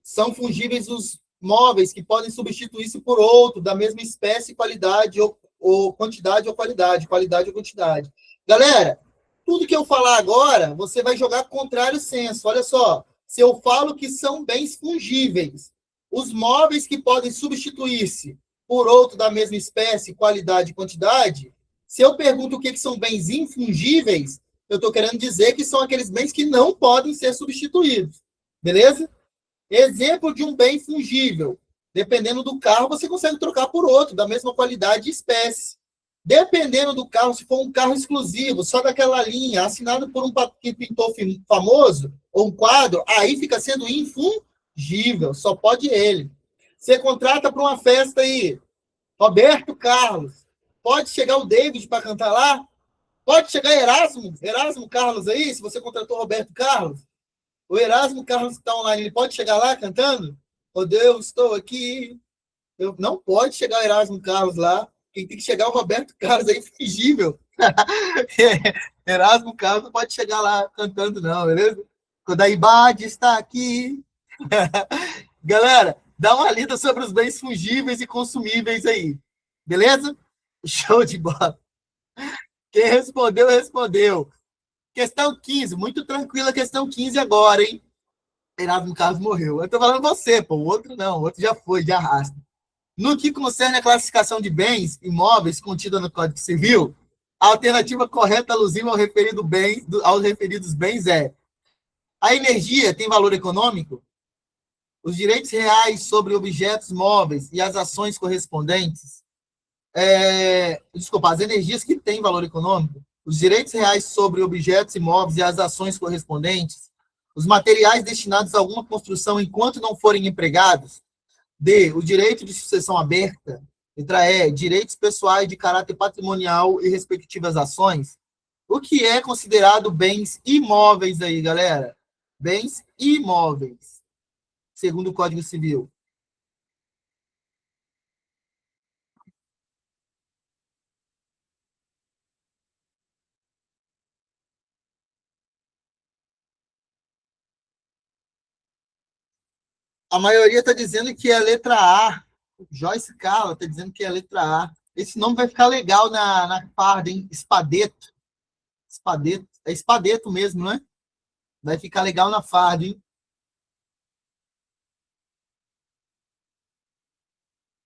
São fungíveis os móveis que podem substituir-se por outro da mesma espécie, qualidade ou quantidade ou qualidade, qualidade ou quantidade. Galera, tudo que eu falar agora, você vai jogar contrário senso. Olha só, se eu falo que são bens fungíveis, os móveis que podem substituir-se por outro da mesma espécie, qualidade e quantidade, se eu pergunto o que são bens infungíveis, eu estou querendo dizer que são aqueles bens que não podem ser substituídos. Beleza? Exemplo de um bem fungível. Dependendo do carro, você consegue trocar por outro, da mesma qualidade e espécie. Dependendo do carro, se for um carro exclusivo, só daquela linha, assinado por um pintor famoso, ou um quadro, aí fica sendo infungível, só pode ele. Você contrata para uma festa aí, Roberto Carlos. Pode chegar o David para cantar lá? Pode chegar Erasmo Carlos aí, se você contratou Roberto Carlos? O Erasmo Carlos que está online, ele pode chegar lá cantando? Oh, Deus, estou aqui. Não pode chegar o Erasmo Carlos lá. Quem tem que chegar é o Roberto Carlos aí, fingível. Erasmo Carlos não pode chegar lá cantando, não, beleza? Quando a Ibade está aqui. Galera, dá uma lida sobre os bens fungíveis e consumíveis aí. Beleza? Show de bola. Quem respondeu, respondeu. Questão 15, muito tranquila a questão 15 agora, hein? Erasmo Carlos morreu. Eu tô falando você, pô. O outro não. O outro já foi, já arrasta. No que concerne a classificação de bens imóveis contida no Código Civil, a alternativa correta alusiva aos referidos bens é: a energia tem valor econômico? Os direitos reais sobre objetos móveis e as ações correspondentes? Desculpa, as energias que têm valor econômico, os direitos reais sobre objetos imóveis e as ações correspondentes, os materiais destinados a alguma construção enquanto não forem empregados, D, o direito de sucessão aberta, letra E, direitos pessoais de caráter patrimonial e respectivas ações. O que é considerado bens imóveis aí, galera? Bens imóveis, segundo o Código Civil. A maioria está dizendo que é a letra A. Joyce Carla está dizendo que é a letra A. Esse nome vai ficar legal na farda, hein? Espadeto. Espadeto. É espadeto mesmo, não é? Vai ficar legal na farda, hein?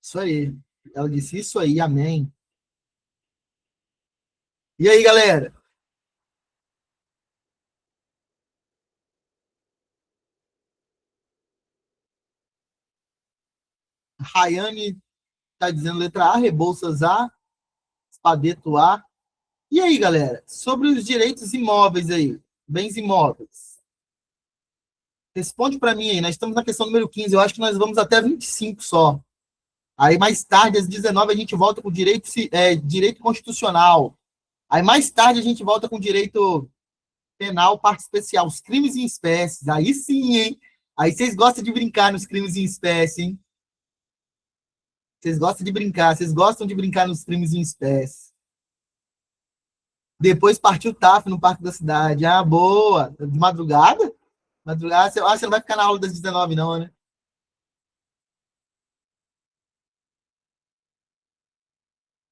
Isso aí. Ela disse isso aí, amém. E aí, galera? Rayane está dizendo letra A, Rebouças A, Espadeto A. E aí, galera? Sobre os direitos imóveis aí, bens imóveis. Responde para mim aí. Nós estamos na questão número 15. Eu acho que nós vamos até 25 só. Aí mais tarde, às 19, a gente volta com direito constitucional. Aí mais tarde a gente volta com direito penal, parte especial, os crimes em espécies. Aí sim, hein? Aí vocês gostam de brincar nos crimes em espécie, hein? Vocês gostam de brincar, vocês gostam de brincar nos crimes em espécie. Depois partiu o TAF no Parque da Cidade. Ah, boa. De madrugada? Madrugada, você não vai ficar na aula das 19, não, né?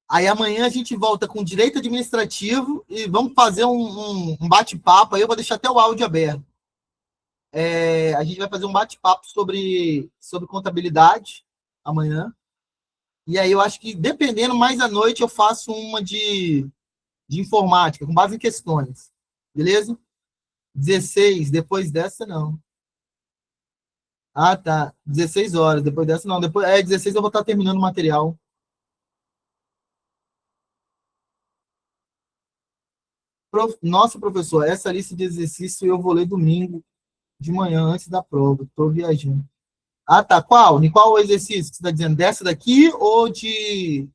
Aí amanhã a gente volta com direito administrativo e vamos fazer um bate-papo. Aí eu vou deixar até o áudio aberto. A gente vai fazer um bate-papo sobre contabilidade amanhã. E aí eu acho que, dependendo, mais à noite eu faço uma de informática, com base em questões. Beleza? 16, depois dessa, não. Ah, tá. 16 horas, depois dessa, não. 16 eu vou estar terminando o material. Nossa, professor, essa lista de exercício eu vou ler domingo de manhã, antes da prova. Estou viajando. Ah, tá. Qual? De qual exercício? Você está dizendo dessa daqui ou de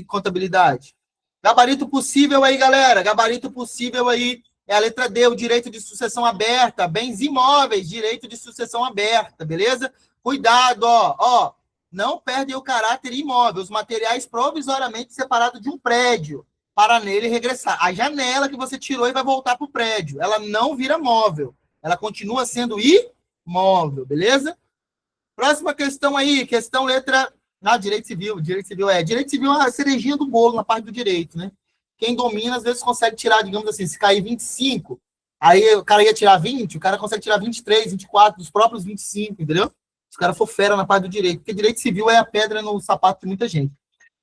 contabilidade? Gabarito possível aí, galera. Gabarito possível aí. É a letra D, o direito de sucessão aberta. Bens imóveis, direito de sucessão aberta, beleza? Cuidado, ó. Não perdem o caráter imóvel. Os materiais provisoriamente separados de um prédio para nele regressar. A janela que você tirou e vai voltar para o prédio. Ela não vira móvel. Ela continua sendo imóvel, beleza? Próxima questão aí, questão letra. Direito civil. Direito civil Direito civil é a cerejinha do bolo na parte do direito, né? Quem domina, às vezes, consegue tirar, digamos assim, se cair 25, aí o cara ia tirar 20, o cara consegue tirar 23, 24, dos próprios 25, entendeu? Os caras for fera na parte do direito, porque direito civil é a pedra no sapato de muita gente.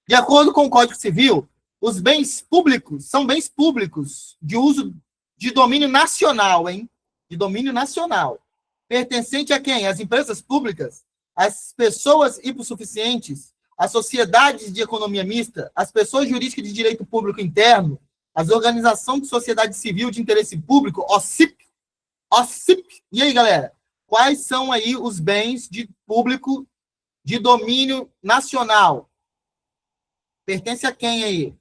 De acordo com o Código Civil, os bens públicos são bens públicos de uso de domínio nacional, hein? De domínio nacional. Pertencente a quem? As empresas públicas, as pessoas hipossuficientes, as sociedades de economia mista, as pessoas jurídicas de direito público interno, as organizações de sociedade civil de interesse público, OCIP, OCIP. E aí, galera? Quais são aí os bens de público de domínio nacional? Pertence a quem aí?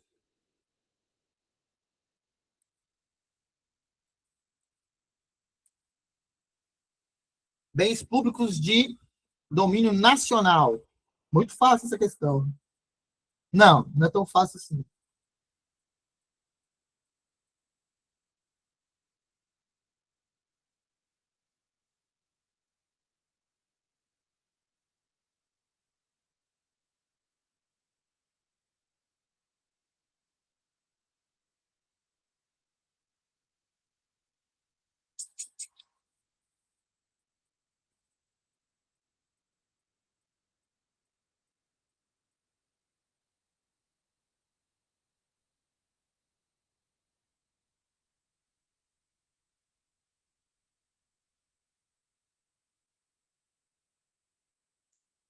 Bens públicos de domínio nacional. Muito fácil essa questão. Não, não é tão fácil assim.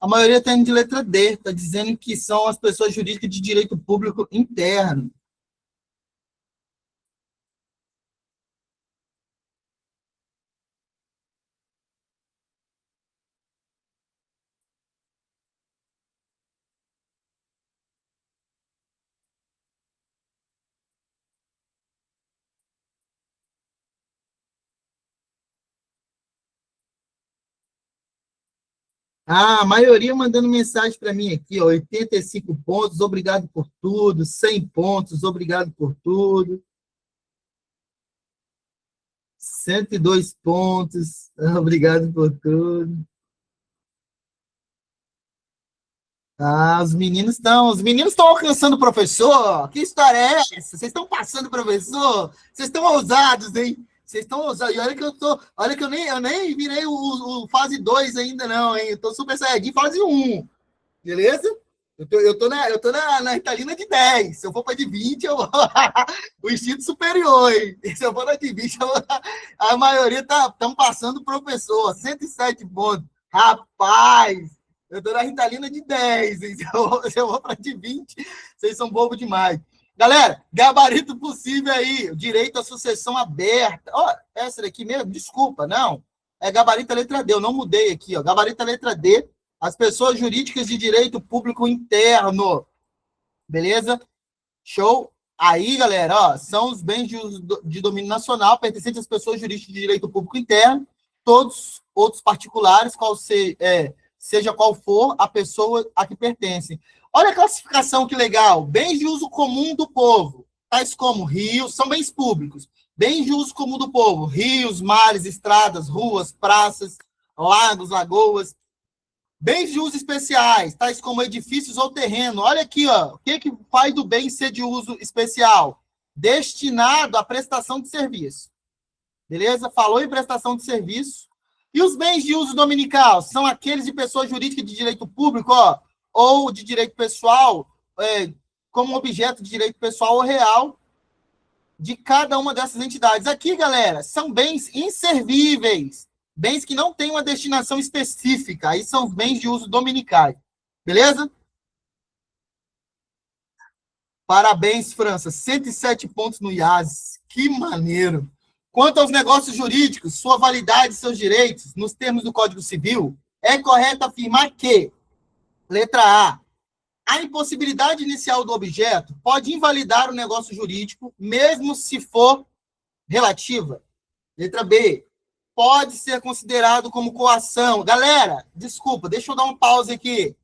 A maioria está indo de letra D, está dizendo que são as pessoas jurídicas de direito público interno. Ah, a maioria mandando mensagem para mim aqui, ó, 85 pontos, obrigado por tudo, 100 pontos, obrigado por tudo, 102 pontos, obrigado por tudo. Ah, os meninos estão alcançando o professor. Que história é essa? Vocês estão passando o professor? Vocês estão ousados, hein? Vocês estão ousados. E olha que eu nem virei o fase 2 ainda não, hein? Eu tô super saiyajin fase um. Beleza? Eu tô na Italina de 10. Se eu for para de 20, eu vou o instinto superior, hein? Se eu for na de 20, a maioria estão passando o professor. 107 pontos. Rapaz, eu tô na Ritalina de 10, hein? Se eu vou para de 20, vocês são bobo demais. Galera, gabarito possível aí. Direito à sucessão aberta. Ó, essa daqui mesmo? Desculpa, não. É gabarito a letra D. Eu não mudei aqui, ó. Gabarito a letra D, as pessoas jurídicas de direito público interno. Beleza? Show? Aí, galera, ó, são os bens de domínio nacional pertencentes às pessoas jurídicas de direito público interno, todos outros particulares, seja qual for a pessoa a que pertence. Olha a classificação que legal. Bens de uso comum do povo, tais como rios, são bens públicos. Bens de uso comum do povo, rios, mares, estradas, ruas, praças, lagos, lagoas, bens de uso especiais, tais como edifícios ou terreno. Olha aqui, ó, o que faz do bem ser de uso especial? Destinado à prestação de serviço. Beleza? Falou em prestação de serviço. E os bens de uso dominical são aqueles de pessoa jurídica de direito público, ó, ou de direito pessoal, como objeto de direito pessoal ou real de cada uma dessas entidades. Aqui, galera, são bens inservíveis, bens que não têm uma destinação específica. Aí são os bens de uso dominicais. Beleza? Parabéns, França. 107 pontos no IAS. Que maneiro. Quanto aos negócios jurídicos, sua validade e seus direitos, nos termos do Código Civil, é correto afirmar que, letra A, a impossibilidade inicial do objeto pode invalidar o negócio jurídico, mesmo se for relativa. Letra B, pode ser considerado como coação. Galera, desculpa, deixa eu dar uma pausa aqui.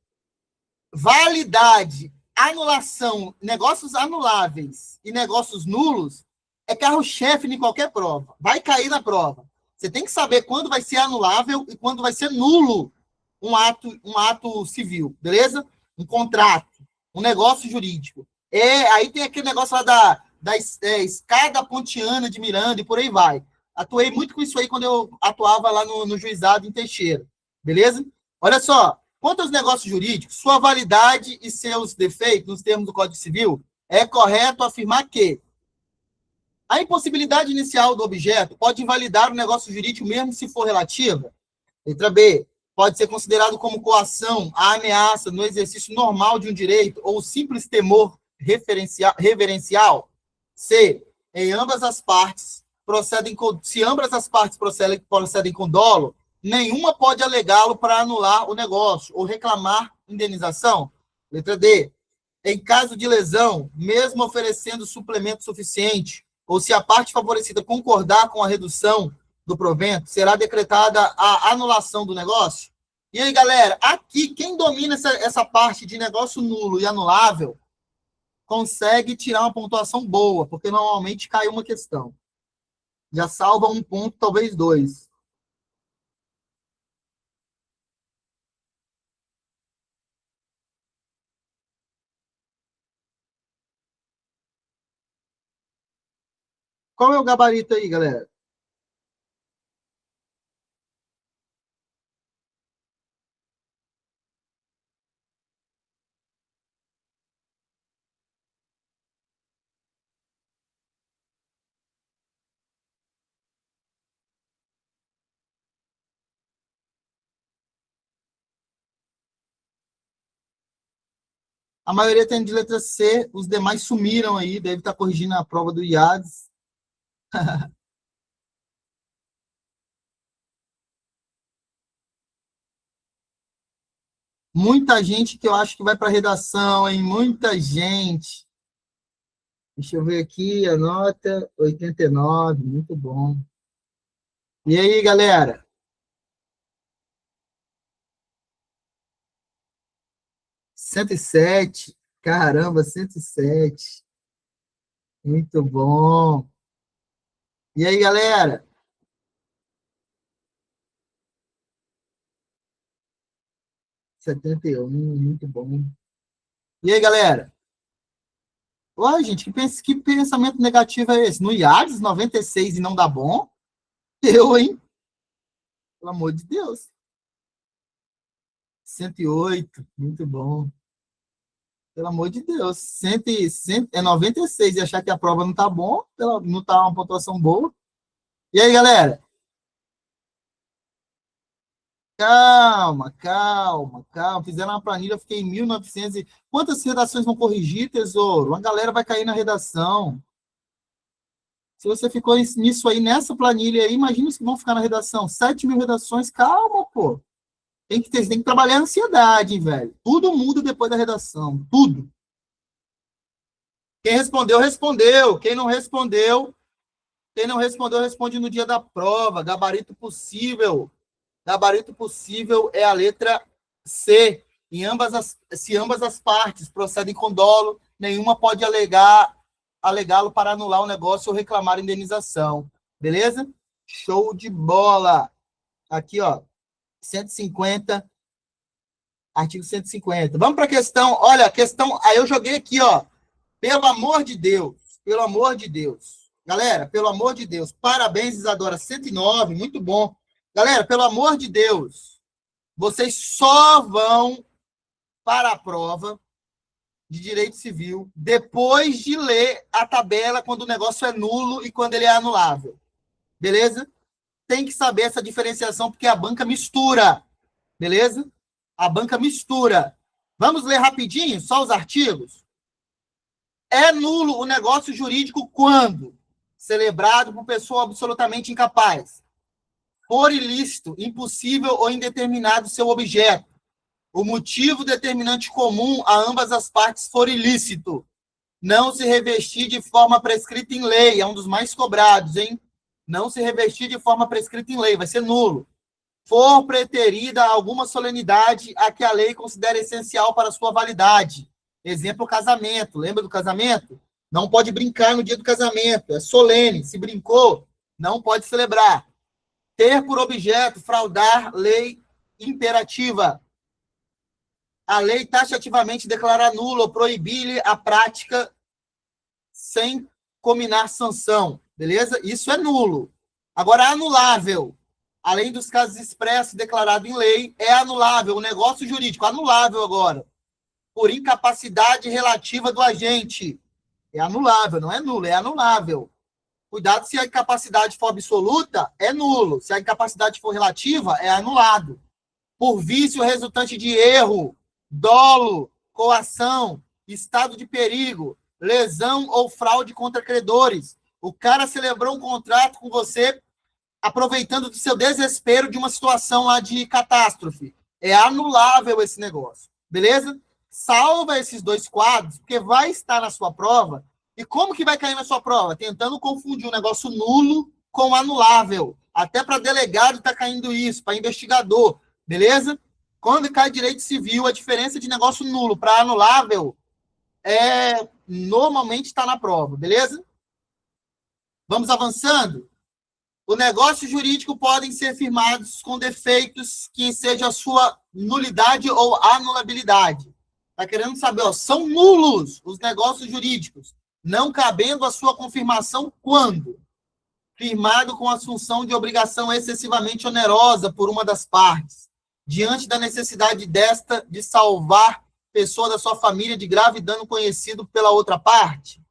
Validade, anulação, negócios anuláveis e negócios nulos é carro-chefe em qualquer prova. Vai cair na prova. Você tem que saber quando vai ser anulável e quando vai ser nulo um ato civil, beleza? Um contrato, um negócio jurídico. Aí tem aquele negócio lá da escada pontiana de Miranda e por aí vai. Atuei muito com isso aí quando eu atuava lá no juizado em Teixeira, beleza? Olha só, quanto aos negócios jurídicos, sua validade e seus defeitos, nos termos do Código Civil, é correto afirmar que a impossibilidade inicial do objeto pode invalidar o negócio jurídico mesmo se for relativa. Letra B, pode ser considerado como coação a ameaça no exercício normal de um direito ou simples temor reverencial. C, em ambas as partes se ambas as partes procedem com dolo, nenhuma pode alegá-lo para anular o negócio ou reclamar indenização. Letra D, em caso de lesão, mesmo oferecendo suplemento suficiente, ou se a parte favorecida concordar com a redução do provento, será decretada a anulação do negócio? E aí, galera, aqui, quem domina essa parte de negócio nulo e anulável consegue tirar uma pontuação boa, porque normalmente cai uma questão. Já salva um ponto, talvez dois. Qual é o gabarito aí, galera? A maioria tem de letra C, os demais sumiram aí, deve estar corrigindo a prova do IADES. Muita gente que eu acho que vai para redação, hein? Muita gente. Deixa eu ver aqui, a nota 89, muito bom. E aí, galera? 107. Caramba, 107. Muito bom. E aí, galera? 71, muito bom. E aí, galera? Ué, gente, que pensamento negativo é esse? No IADES, 96 e não dá bom? Eu, hein? Pelo amor de Deus. 108, muito bom. Pelo amor de Deus. 96 e achar que a prova não tá bom, não tá uma pontuação boa. E aí, galera? Calma, calma, calma. Fizeram uma planilha, eu fiquei em 1900. Quantas redações vão corrigir, tesouro? Uma galera vai cair na redação. Se você ficou nisso aí, nessa planilha aí, imagina os que vão ficar na redação. 7.000 redações, calma, pô. Tem que trabalhar a ansiedade, velho. Tudo muda depois da redação. Tudo. Quem respondeu, respondeu. Quem não respondeu, responde no dia da prova. Gabarito possível. Gabarito possível é a letra C. Se ambas as partes procedem com dolo, nenhuma pode alegá-lo para anular o negócio ou reclamar indenização. Beleza? Show de bola. Aqui, ó, 150, artigo 150. Vamos para a questão. Olha, a questão. Aí eu joguei aqui, ó. Pelo amor de Deus. Pelo amor de Deus. Galera, pelo amor de Deus. Parabéns, Isadora. 109, muito bom. Galera, pelo amor de Deus. Vocês só vão para a prova de direito civil depois de ler a tabela quando o negócio é nulo e quando ele é anulável. Beleza? Tem que saber essa diferenciação porque a banca mistura. Beleza? A banca mistura. Vamos ler rapidinho, só os artigos? É nulo o negócio jurídico quando celebrado por pessoa absolutamente incapaz, for ilícito, impossível ou indeterminado seu objeto, o motivo determinante comum a ambas as partes for ilícito, não se revestir de forma prescrita em lei, é um dos mais cobrados, hein? Não se revestir de forma prescrita em lei, vai ser nulo. For preterida alguma solenidade a que a lei considera essencial para sua validade. Exemplo, casamento. Lembra do casamento? Não pode brincar no dia do casamento. É solene. Se brincou, não pode celebrar. Ter por objeto fraudar lei imperativa. A lei taxativamente declarar nula ou proibir-lhe a prática sem cominar sanção. Beleza? Isso é nulo. Agora, anulável. Além dos casos expressos declarados em lei, é anulável. O negócio jurídico, anulável agora. Por incapacidade relativa do agente. É anulável, não é nulo, é anulável. Cuidado, se a incapacidade for absoluta, é nulo. Se a incapacidade for relativa, é anulado. Por vício resultante de erro, dolo, coação, estado de perigo, lesão ou fraude contra credores. O cara celebrou um contrato com você aproveitando do seu desespero de uma situação lá de catástrofe. É anulável esse negócio. Beleza? Salva esses dois quadros, porque vai estar na sua prova. E como que vai cair na sua prova? Tentando confundir um negócio nulo com anulável. Até para delegado está caindo isso, para investigador. Beleza? Quando cai direito civil, a diferença de negócio nulo para anulável normalmente está na prova. Beleza? Vamos avançando? O negócio jurídico podem ser firmados com defeitos que sejam a sua nulidade ou anulabilidade. Está querendo saber, ó, são nulos os negócios jurídicos, não cabendo a sua confirmação quando? Firmado com assunção de obrigação excessivamente onerosa por uma das partes, diante da necessidade desta de salvar pessoa da sua família de grave dano conhecido pela outra parte.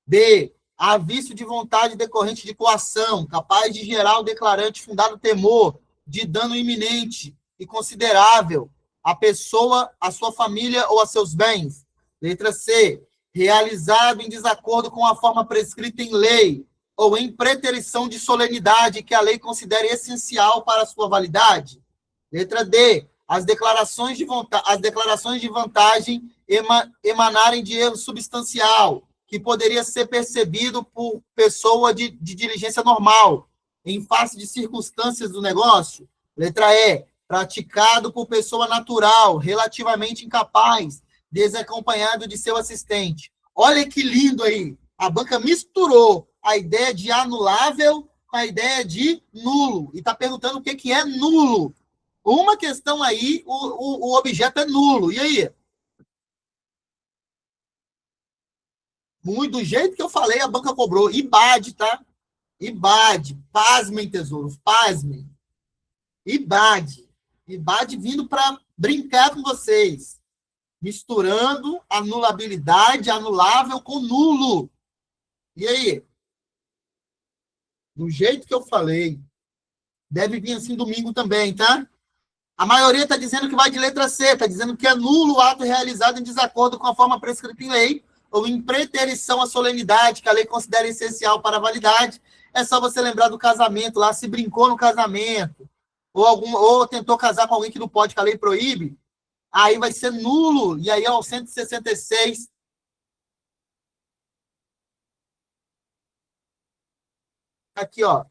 B. A vício de vontade decorrente de coação, capaz de gerar ao declarante fundado temor de dano iminente e considerável à pessoa, à sua família ou a seus bens, Letra C, realizado em desacordo com a forma prescrita em lei ou em preterição de solenidade que a lei considere essencial para a sua validade. Letra D, as declarações de vantagem emanarem de erro substancial, que poderia ser percebido por pessoa de diligência normal, em face de circunstâncias do negócio. Letra E, praticado por pessoa natural, relativamente incapaz, desacompanhado de seu assistente. Olha que lindo aí. A banca misturou a ideia de anulável com a ideia de nulo. E está perguntando o que é nulo. Uma questão aí, o objeto é nulo. E aí? Muito do jeito que eu falei, a banca cobrou. IBAD, tá? IBAD. Pasmem, tesouros. Pasmem. IBAD. IBAD vindo para brincar com vocês. Misturando anulabilidade, anulável com nulo. E aí? Do jeito que eu falei. Deve vir assim domingo também, tá? A maioria está dizendo que vai de letra C, está dizendo que é nulo o ato realizado em desacordo com a forma prescrita em lei ou em preterição à solenidade, que a lei considera essencial para a validade. É só você lembrar do casamento lá, se brincou no casamento, ou tentou casar com alguém que não pode, que a lei proíbe, aí vai ser nulo. E aí, ó, 166. Aqui, ó.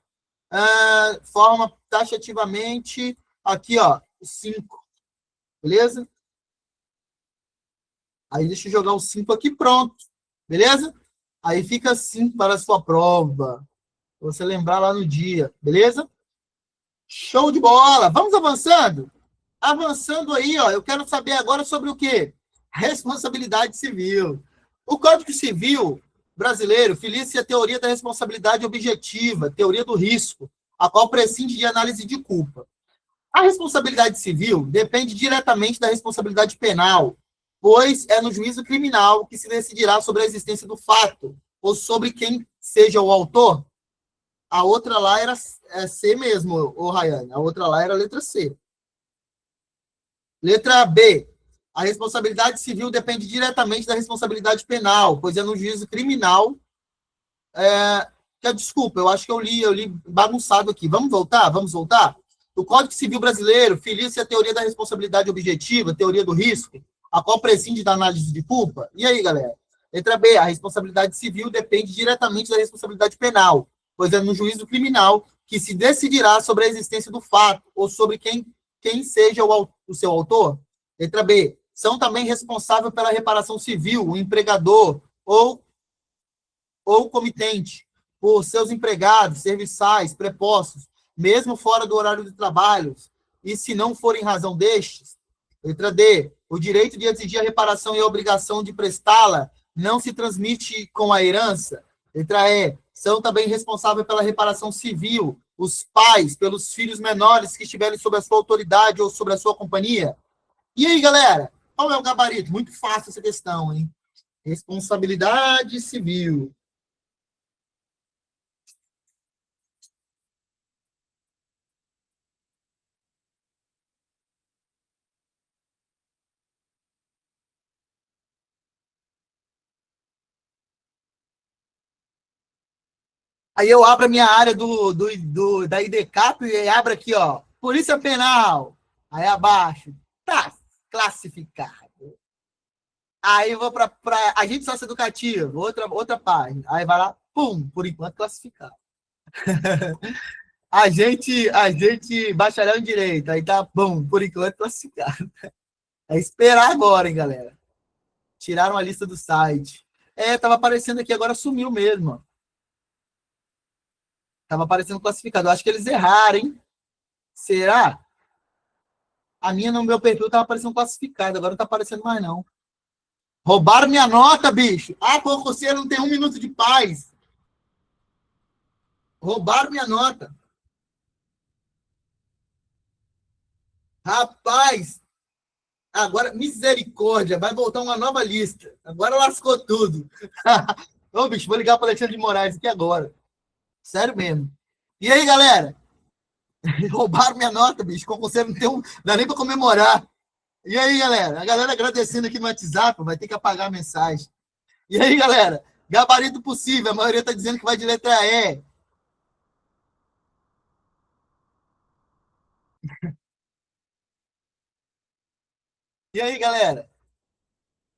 Forma taxativamente. Aqui, ó. 5. Beleza? Aí deixa eu jogar o 5 aqui, pronto. Beleza? Aí fica assim para a sua prova. Pra você lembrar lá no dia. Beleza? Show de bola! Vamos avançando? Avançando aí, ó. Eu quero saber agora sobre o quê? Responsabilidade civil. O Código Civil brasileiro filia-se a teoria da responsabilidade objetiva, teoria do risco, a qual prescinde de análise de culpa. A responsabilidade civil depende diretamente da responsabilidade penal, pois é no juízo criminal que se decidirá sobre a existência do fato ou sobre quem seja o autor. A outra lá era C mesmo, o Rayane. A outra lá era a letra C. Letra B. A responsabilidade civil depende diretamente da responsabilidade penal, pois é no juízo criminal. Desculpa, eu acho que eu li bagunçado aqui. Vamos voltar? Vamos voltar? O Código Civil brasileiro filia-se a teoria da responsabilidade objetiva, teoria do risco, a qual prescinde da análise de culpa. E aí, galera? Letra B. A responsabilidade civil depende diretamente da responsabilidade penal, pois é no juízo criminal que se decidirá sobre a existência do fato ou sobre quem seja o seu autor. Letra B. São também responsáveis pela reparação civil o empregador ou comitente por seus empregados, serviçais, prepostos, mesmo fora do horário de trabalho, e se não for em razão destes. Letra D. O direito de exigir a reparação e a obrigação de prestá-la não se transmite com a herança. Letra E. São também responsáveis pela reparação civil os pais pelos filhos menores que estiverem sob a sua autoridade ou sob a sua companhia. E aí, galera? Qual é o gabarito? Muito fácil essa questão, hein? Responsabilidade civil. Aí eu abro a minha área da IDCAP e abro aqui, ó. Polícia Penal. Aí abaixo. Tá classificado. Aí eu vou para agente socioeducativo, outra página. Aí vai lá, pum, por enquanto classificado. agente bacharel em direito. Aí tá, pum, por enquanto classificado. É esperar agora, hein, galera. Tiraram a lista do site. Tava aparecendo aqui, agora sumiu mesmo. Tava aparecendo classificado. Eu acho que eles erraram, hein? Será? A minha no meu perfil tava aparecendo classificado, agora não tá aparecendo mais, não. Roubaram minha nota, bicho. Concurseiro não tem 1 minuto de paz. Roubaram minha nota. Rapaz, agora, misericórdia, vai voltar uma nova lista. Agora lascou tudo. Ô, bicho, vou ligar para Alexandre de Moraes aqui agora. Sério mesmo. E aí, galera? Roubaram minha nota, bicho. Concurseiro não dá nem para comemorar. E aí, galera? A galera agradecendo aqui no WhatsApp, vai ter que apagar a mensagem. E aí, galera? Gabarito possível, a maioria está dizendo que vai de letra E. E aí, galera?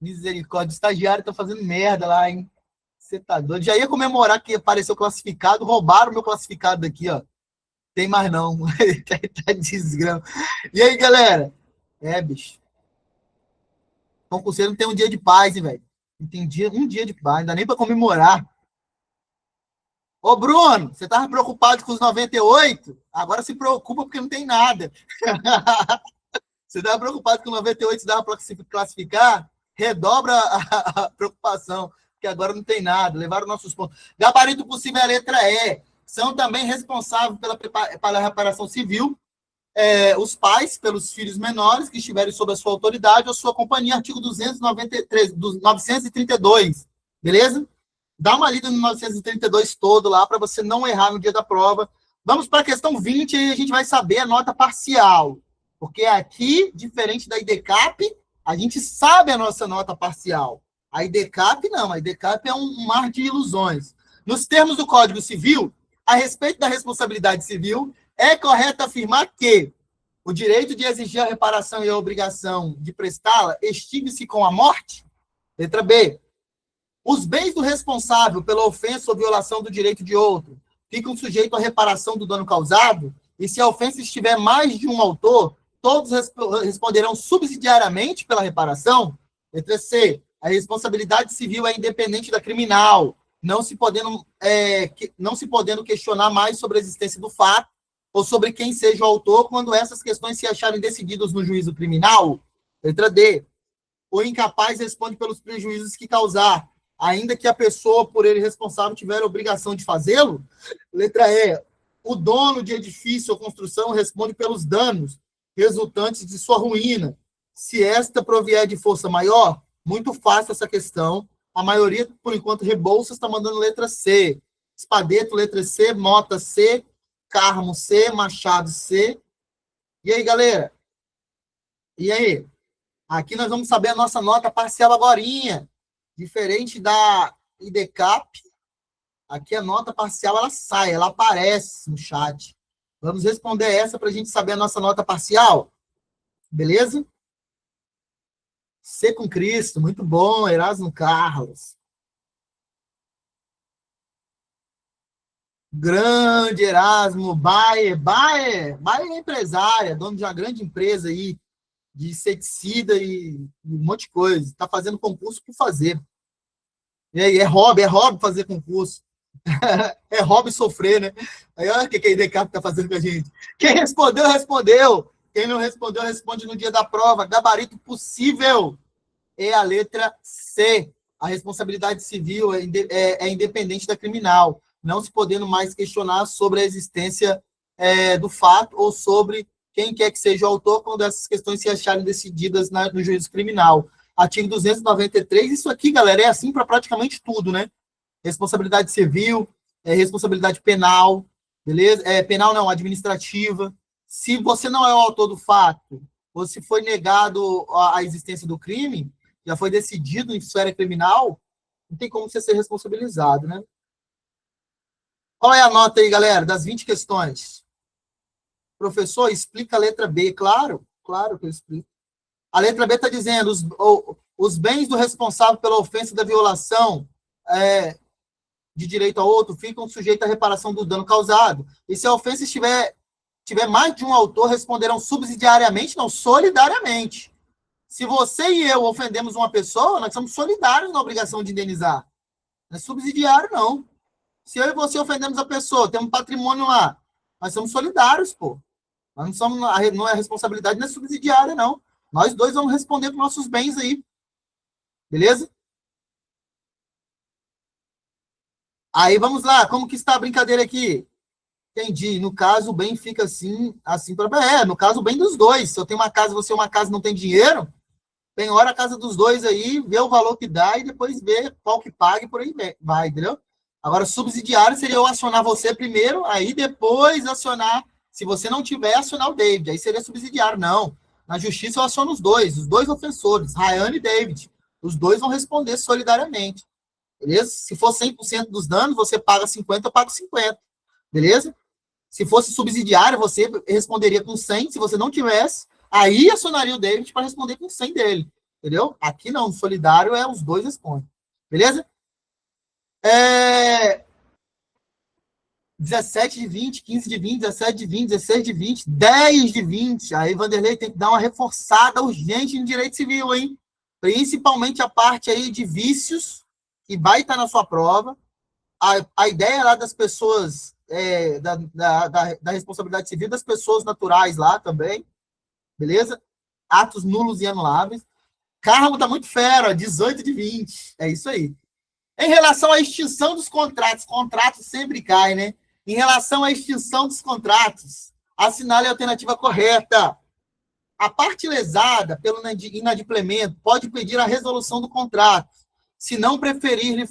Misericórdia, o estagiário tá fazendo merda lá, hein? Você tá doido? Já ia comemorar que apareceu classificado, roubaram o meu classificado aqui, ó. Tem mais não. Tá desgrama. E aí, galera? É, bicho. Concurseiro não tem um dia de paz, hein, velho? Não tem um dia de paz, não dá nem pra comemorar. Ô, Bruno, você tava preocupado com os 98? Agora se preocupa porque não tem nada. Você tava preocupado com 98, se dava pra classificar? Redobra a preocupação, porque agora não tem nada. Levaram nossos pontos. Gabarito possível é a letra E. São também responsáveis pela reparação civil os pais pelos filhos menores que estiverem sob a sua autoridade ou sua companhia, artigo 293, 932, beleza? Dá uma lida no 932 todo lá para você não errar no dia da prova. Vamos para a questão 20 e a gente vai saber a nota parcial. Porque aqui, diferente da IDCAP, a gente sabe a nossa nota parcial. A IDCAP não, a IDCAP é um mar de ilusões. Nos termos do Código Civil, a respeito da responsabilidade civil, é correto afirmar que o direito de exigir a reparação e a obrigação de prestá-la extingue-se com a morte? Letra B. Os bens do responsável pela ofensa ou violação do direito de outro ficam sujeitos à reparação do dano causado? E se a ofensa estiver mais de um autor, todos responderão subsidiariamente pela reparação? Letra C. A responsabilidade civil é independente da criminal, não se podendo questionar mais sobre a existência do fato ou sobre quem seja o autor quando essas questões se acharem decididas no juízo criminal. Letra D. O incapaz responde pelos prejuízos que causar, ainda que a pessoa por ele responsável tiver a obrigação de fazê-lo. Letra E. O dono de edifício ou construção responde pelos danos resultantes de sua ruína. Se esta provier de força maior, muito fácil essa questão. A maioria, por enquanto, Rebouças está mandando letra C. Espadeto, letra C. Mota, C. Carmo, C. Machado, C. E aí, galera? E aí? Aqui nós vamos saber a nossa nota parcial agorinha. Diferente da IDCAP, aqui a nota parcial ela sai, ela aparece no chat. Vamos responder essa para a gente saber a nossa nota parcial. Beleza? C com Cristo, muito bom, Erasmo Carlos. Grande Erasmo, Bayer é empresária, dono de uma grande empresa aí, de inseticida e um monte de coisa. Está fazendo concurso por fazer. E aí, é hobby fazer concurso. É hobby sofrer, né? Aí olha o que a IDCAP está fazendo com a gente. Quem respondeu, respondeu. Quem não respondeu, responde no dia da prova. Gabarito possível é a letra C. A responsabilidade civil é independente da criminal, não se podendo mais questionar sobre a existência do fato ou sobre quem quer que seja o autor quando essas questões se acharem decididas no juízo criminal. Artigo 293, isso aqui, galera, é assim para praticamente tudo, né? Responsabilidade civil, responsabilidade penal, beleza? Penal não, administrativa. Se você não é o autor do fato, ou se foi negado a existência do crime, já foi decidido em esfera criminal, não tem como você ser responsabilizado, né? Qual é a nota aí, galera, das 20 questões? Professor, explica a letra B. Claro que eu explico. A letra B está dizendo os bens do responsável pela ofensa da violação de direito a outro ficam sujeitos à reparação do dano causado. E se a ofensa tiver mais de um autor, responderão subsidiariamente, não solidariamente. Se você e eu ofendemos uma pessoa, nós somos solidários na obrigação de indenizar. Não é subsidiário, não. Se eu e você ofendemos a pessoa, tem um patrimônio lá, nós somos solidários, pô. Nós não somos, não é responsabilidade, não é subsidiária, não. Nós dois vamos responder por nossos bens aí. Beleza? Aí vamos lá, como que está a brincadeira aqui? Entendi. No caso, o bem fica assim para. No caso, o bem dos dois. Se eu tenho uma casa, você uma casa não tem dinheiro, tem hora a casa dos dois aí, vê o valor que dá e depois vê qual que paga e por aí vai, entendeu? Agora, subsidiário seria eu acionar você primeiro, aí depois acionar. Se você não tiver, acionar o David. Aí seria subsidiário. Não. Na justiça eu aciono os dois ofensores, Rayane e David. Os dois vão responder solidariamente. Beleza? Se for 100% dos danos, você paga 50, eu pago 50. Beleza? Se fosse subsidiário, você responderia com 100. Se você não tivesse, aí acionaria o David para responder com 100 dele. Entendeu? Aqui não, solidário é os dois respondem. Beleza? 17 de 20, 15 de 20, 17 de 20, 16 de 20, 10 de 20. Aí, Vanderlei, tem que dar uma reforçada urgente em direito civil, hein? Principalmente a parte aí de vícios, que vai estar na sua prova. A ideia lá das pessoas, da responsabilidade civil das pessoas naturais lá também, beleza? Atos nulos e anuláveis. Carmo tá muito fera, 18 de 20. É isso aí. Em relação à extinção dos contratos sempre cai, né? Em relação à extinção dos contratos, assinale a alternativa correta. A parte lesada pelo inadimplemento pode pedir a resolução do contrato, se não preferir-lhe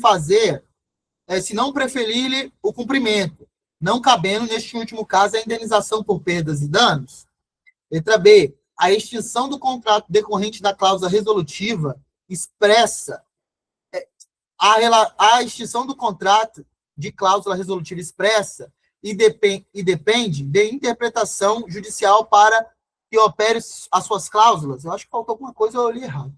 o cumprimento, não cabendo, neste último caso, a indenização por perdas e danos. Letra B. A extinção do contrato decorrente da cláusula resolutiva expressa a extinção do contrato de cláusula resolutiva expressa e depende de interpretação judicial para que opere as suas cláusulas. Eu acho que faltou alguma coisa, eu li errado.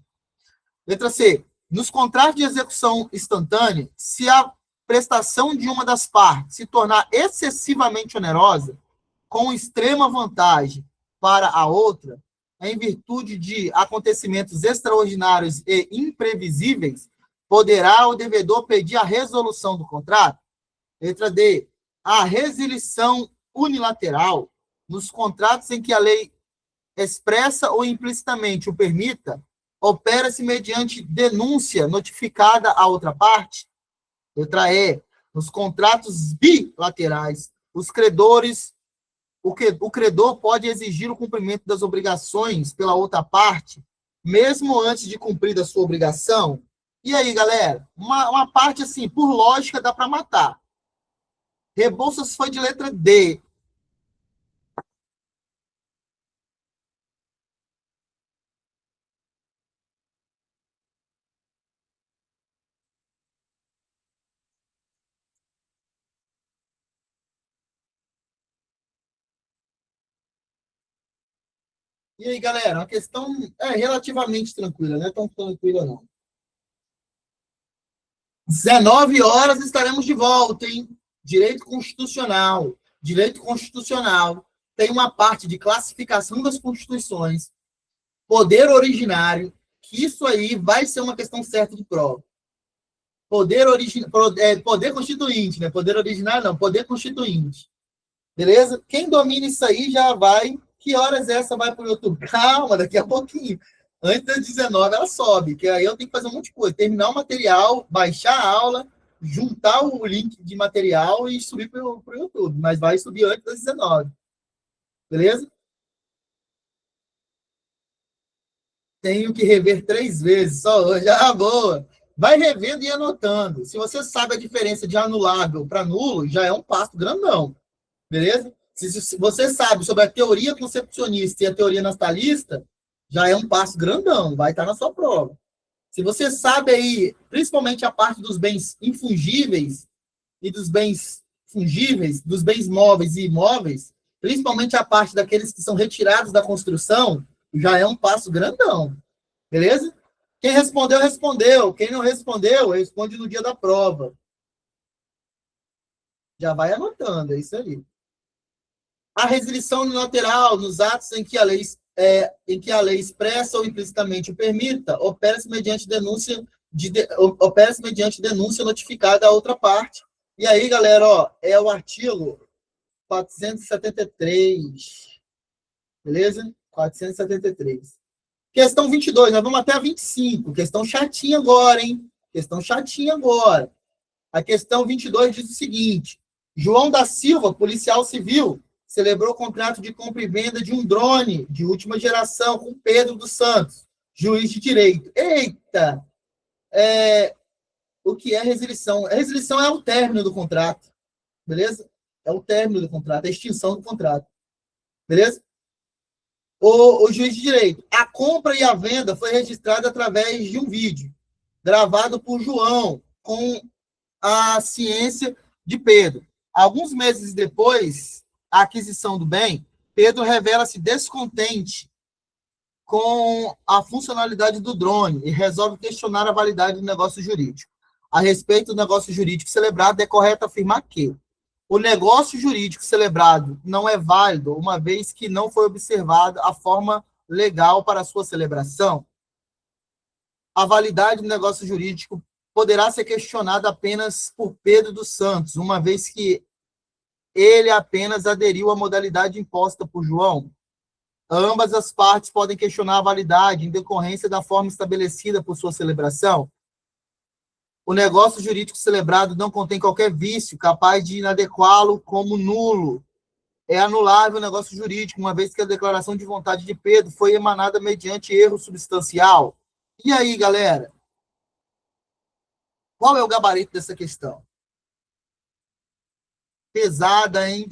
Letra C. Nos contratos de execução instantânea, se a prestação de uma das partes se tornar excessivamente onerosa, com extrema vantagem para a outra, em virtude de acontecimentos extraordinários e imprevisíveis, poderá o devedor pedir a resolução do contrato? Letra D. A resilição unilateral nos contratos em que a lei expressa ou implicitamente o permita, opera-se mediante denúncia notificada à outra parte. Letra E. Nos contratos bilaterais, o credor pode exigir o cumprimento das obrigações pela outra parte, mesmo antes de cumprir a sua obrigação. E aí, galera? Uma parte assim, por lógica, dá para matar. Rebouças foi de letra D. E aí, galera? Uma questão relativamente tranquila, não é tão tranquila, não. 19 horas estaremos de volta, hein? Direito constitucional. Direito constitucional tem uma parte de classificação das constituições, poder originário, que isso aí vai ser uma questão certa de prova. Poder constituinte, né? Poder originário não, poder constituinte. Beleza? Quem domina isso aí já vai. Que horas essa vai para o YouTube? Calma, daqui a pouquinho. Antes das 19 ela sobe, que aí eu tenho que fazer um monte de coisa. Terminar o material, baixar a aula, juntar o link de material e subir para o YouTube. Mas vai subir antes das 19. Beleza? Tenho que rever 3 vezes só hoje. Ah, boa! Vai revendo e anotando. Se você sabe a diferença de anulável para nulo, já é um passo grandão. Beleza? Se você sabe sobre a teoria concepcionista e a teoria nastalista, já é um passo grandão, vai estar na sua prova. Se você sabe aí, principalmente a parte dos bens infungíveis e dos bens fungíveis, dos bens móveis e imóveis, principalmente a parte daqueles que são retirados da construção, já é um passo grandão. Beleza? Quem respondeu, respondeu. Quem não respondeu, responde no dia da prova. Já vai anotando, é isso aí. A resilição unilateral nos atos em que a lei expressa ou implicitamente o permita, opera-se mediante denúncia notificada à outra parte. E aí, galera, ó, é o artigo 473. Beleza? 473. Questão 22, nós vamos até a 25. Questão chatinha agora, hein? Questão chatinha agora. A questão 22 diz o seguinte: João da Silva, policial civil, celebrou o contrato de compra e venda de um drone de última geração com Pedro dos Santos, juiz de direito. Eita! O que é resilição? A resilição é o término do contrato, beleza? É o término do contrato, a extinção do contrato, beleza? O juiz de direito. A compra e a venda foi registrada através de um vídeo gravado por João com a ciência de Pedro. Alguns meses depois, a aquisição do bem, Pedro revela-se descontente com a funcionalidade do drone e resolve questionar a validade do negócio jurídico. A respeito do negócio jurídico celebrado, é correto afirmar que o negócio jurídico celebrado não é válido, uma vez que não foi observada a forma legal para a sua celebração. A validade do negócio jurídico poderá ser questionada apenas por Pedro dos Santos, uma vez que ele apenas aderiu à modalidade imposta por João. Ambas as partes podem questionar a validade em decorrência da forma estabelecida por sua celebração. O negócio jurídico celebrado não contém qualquer vício capaz de inadequá-lo como nulo. É anulável o negócio jurídico, uma vez que a declaração de vontade de Pedro foi emanada mediante erro substancial. E aí, galera? Qual é o gabarito dessa questão? Pesada, hein?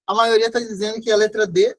A maioria está dizendo que é a letra D.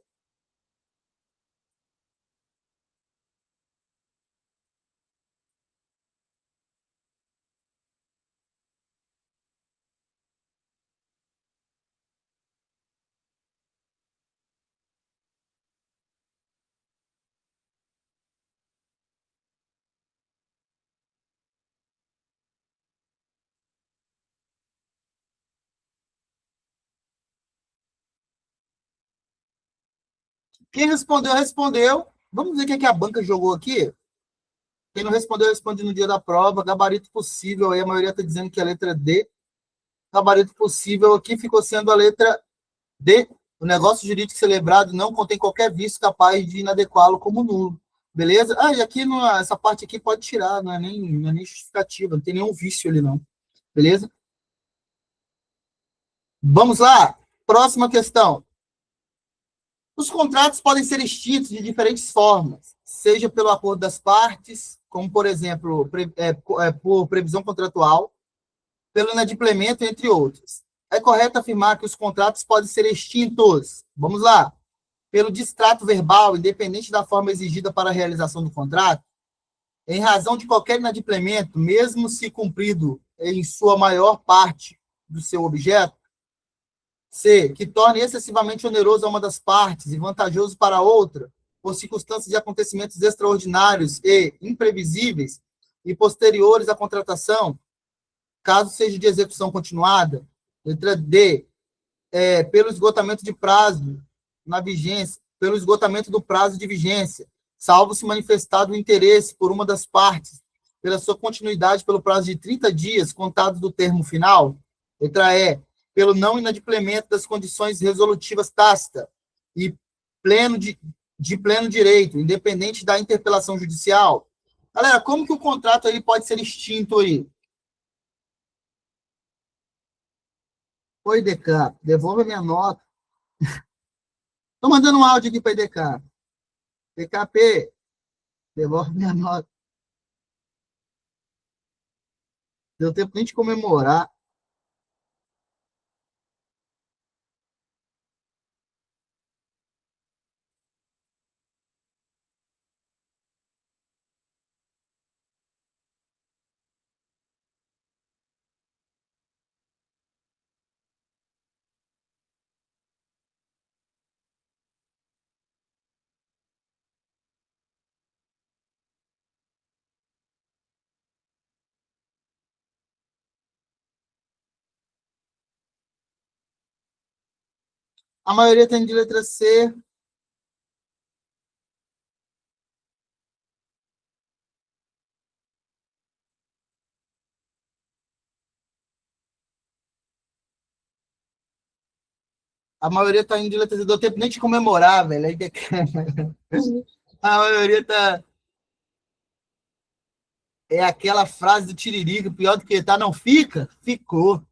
Quem respondeu, respondeu. Vamos ver o que, é que a banca jogou aqui? Quem não respondeu, responde no dia da prova. Gabarito possível, aí a maioria está dizendo que é a letra D. Gabarito possível aqui ficou sendo a letra D. O negócio jurídico celebrado não contém qualquer vício capaz de inadequá-lo como nulo. Beleza? Ah, e aqui, essa parte aqui pode tirar, não é nem justificativa, não tem nenhum vício ali, não. Beleza? Vamos lá. Próxima questão. Os contratos podem ser extintos de diferentes formas, seja pelo acordo das partes, como, por exemplo, por previsão contratual, pelo inadimplemento, entre outros. É correto afirmar que os contratos podem ser extintos. Vamos lá. Pelo distrato verbal, independente da forma exigida para a realização do contrato, em razão de qualquer inadimplemento, mesmo se cumprido em sua maior parte do seu objeto. C, que torne excessivamente oneroso a uma das partes e vantajoso para a outra, por circunstâncias de acontecimentos extraordinários e imprevisíveis e posteriores à contratação, caso seja de execução continuada. Letra D, pelo esgotamento de prazo na vigência, pelo esgotamento do prazo de vigência, salvo se manifestado o interesse por uma das partes, pela sua continuidade pelo prazo de 30 dias, contados do termo final. Letra E, pelo não inadimplemento das condições resolutivas tácita e de pleno direito, independente da interpelação judicial. Galera, como que o contrato ele pode ser extinto aí? Oi, DK, devolva minha nota. Estou mandando um áudio aqui para DK. DKP, devolve minha nota. Deu tempo nem de comemorar. A maioria tem de letra C. A maioria está indo de letra C. Deu tempo nem de comemorar, velho. Aí a maioria tá. É aquela frase do Tiririca, pior do que tá, não fica? Ficou.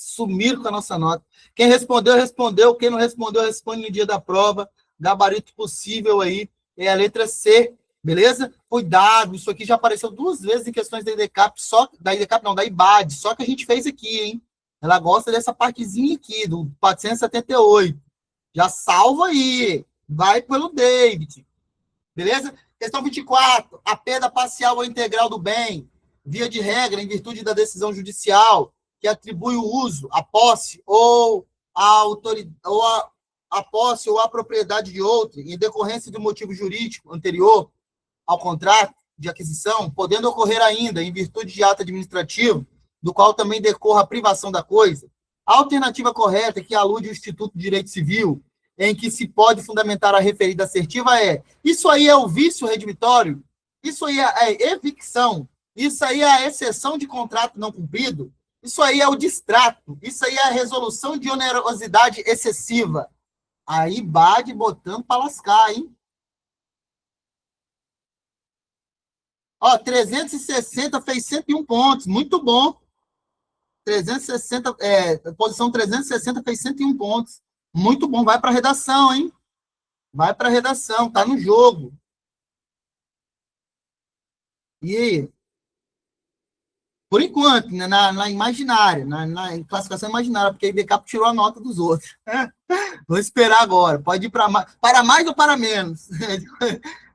Sumiram com a nossa nota. Quem respondeu, respondeu. Quem não respondeu, responde no dia da prova. gabarito possível aí é a letra C, beleza? Cuidado, isso aqui já apareceu 2 vezes em questões da IDCAP, da IBAD, só que a gente fez aqui, hein? Ela gosta dessa partezinha aqui, do 478. Já salva aí. Vai pelo David. Beleza? Questão 24. A perda parcial ou integral do bem, via de regra, em virtude da decisão judicial, que atribui o uso, a posse ou a autoridade, ou a posse ou a propriedade de outro, em decorrência de um motivo jurídico anterior ao contrato de aquisição, podendo ocorrer ainda, em virtude de ato administrativo, do qual também decorra a privação da coisa. A alternativa correta, que alude ao Instituto de Direito Civil, em que se pode fundamentar a referida assertiva é: isso aí é o vício redimitório? Isso aí é evicção? Isso aí é a exceção de contrato não cumprido? Isso aí é o distrato? Isso aí é a resolução de onerosidade excessiva? Aí bate botando para lascar, hein? Ó, 360 fez 101 pontos, muito bom. 360, posição 360 fez 101 pontos. Muito bom, vai para a redação, hein? Vai para a redação, tá no jogo. E aí? Por enquanto, né, na imaginária, na classificação imaginária, porque a IBCAP tirou a nota dos outros. Vou esperar agora. Pode ir para mais ou para menos.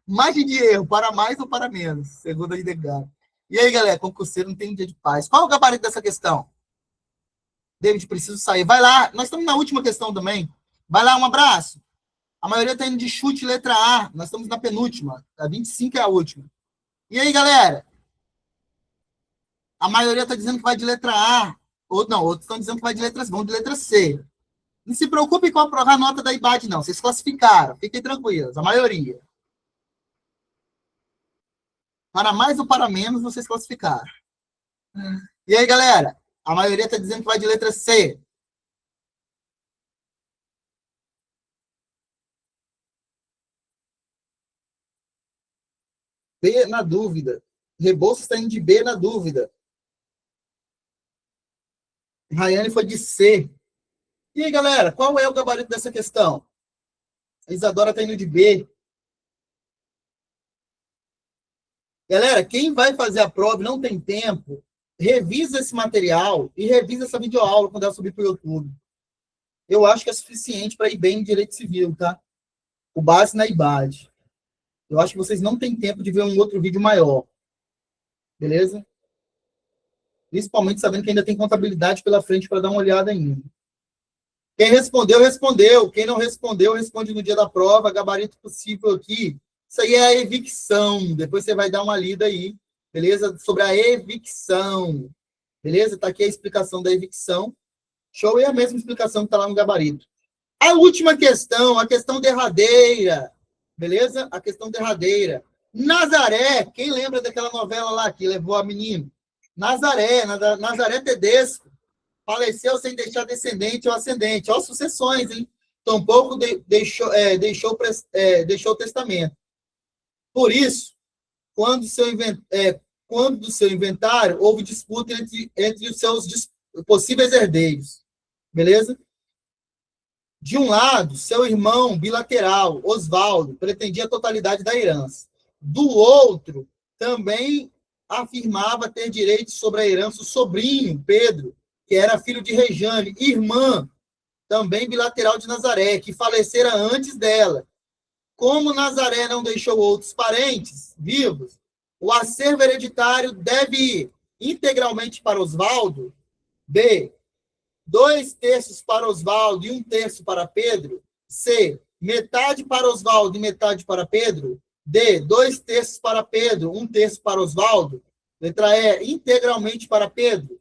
Margem de erro, para mais ou para menos, segundo a IDCAP. E aí, galera, concurseiro não tem um dia de paz. Qual é o gabarito dessa questão? David, preciso sair. Vai lá, nós estamos na última questão também. Vai lá, um abraço. A maioria está indo de chute, letra A. Nós estamos na penúltima. A 25 é a última. E aí, galera? A maioria está dizendo que vai de letra A. Ou não, outros estão dizendo que vai de letra C. Vão de letra C. Não se preocupe com a nota da IBAD, não. Vocês classificaram. Fiquem tranquilos. A maioria. Para mais ou para menos, vocês classificaram. E aí, galera? A maioria está dizendo que vai de letra C. B na dúvida. Rebouças está indo de B na dúvida. Rayane foi de C. E aí, galera, qual é o gabarito dessa questão? A Isadora está indo de B. Galera, quem vai fazer a prova e não tem tempo, revisa esse material e revisa essa videoaula quando ela subir para o YouTube. Eu acho que é suficiente para ir bem em direito civil, tá? O base na IBAD. Eu acho que vocês não têm tempo de ver um outro vídeo maior. Beleza? Principalmente sabendo que ainda tem contabilidade pela frente para dar uma olhada ainda. Quem respondeu, respondeu. Quem não respondeu, responde no dia da prova. Gabarito possível aqui. Isso aí é a evicção. Depois você vai dar uma lida aí, beleza? Sobre a evicção. Beleza? Está aqui a explicação da evicção. Show, é a mesma explicação que está lá no gabarito. A última questão, a questão derradeira. Beleza? A questão derradeira. Nazaré, quem lembra daquela novela lá que levou a menina? Nazaré Tedesco. Faleceu sem deixar descendente ou ascendente. Ó, sucessões, hein? Tampouco deixou o testamento. Por isso, quando do seu inventário, houve disputa entre os seus possíveis herdeiros. Beleza? De um lado, seu irmão bilateral, Oswaldo, pretendia a totalidade da herança. Do outro, também afirmava ter direito sobre a herança o sobrinho, Pedro, que era filho de Rejane, irmã, também bilateral de Nazaré, que falecera antes dela. Como Nazaré não deixou outros parentes vivos, o acervo hereditário deve ir integralmente para Oswaldo. B. 2/3 para Oswaldo e 1/3 para Pedro. C. Metade para Oswaldo e metade para Pedro. D. 2/3 para Pedro, 1/3 para Oswaldo. Letra E. Integralmente para Pedro.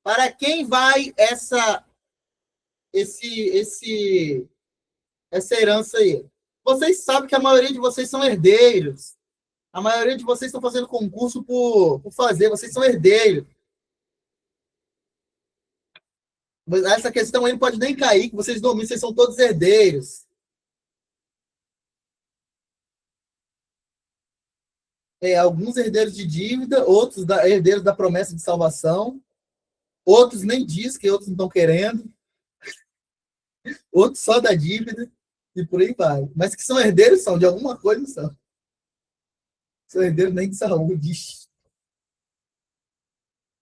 Para quem vai essa herança aí? Vocês sabem que a maioria de vocês são herdeiros. A maioria de vocês estão fazendo concurso por fazer. Vocês são herdeiros. Essa questão aí não pode nem cair, que vocês dominam, vocês são todos herdeiros. Alguns herdeiros de dívida, outros herdeiros da promessa de salvação, outros nem diz que outros não estão querendo, outros só da dívida. E por aí vai. Mas que são herdeiros, são, de alguma coisa são. São herdeiros nem de saúde.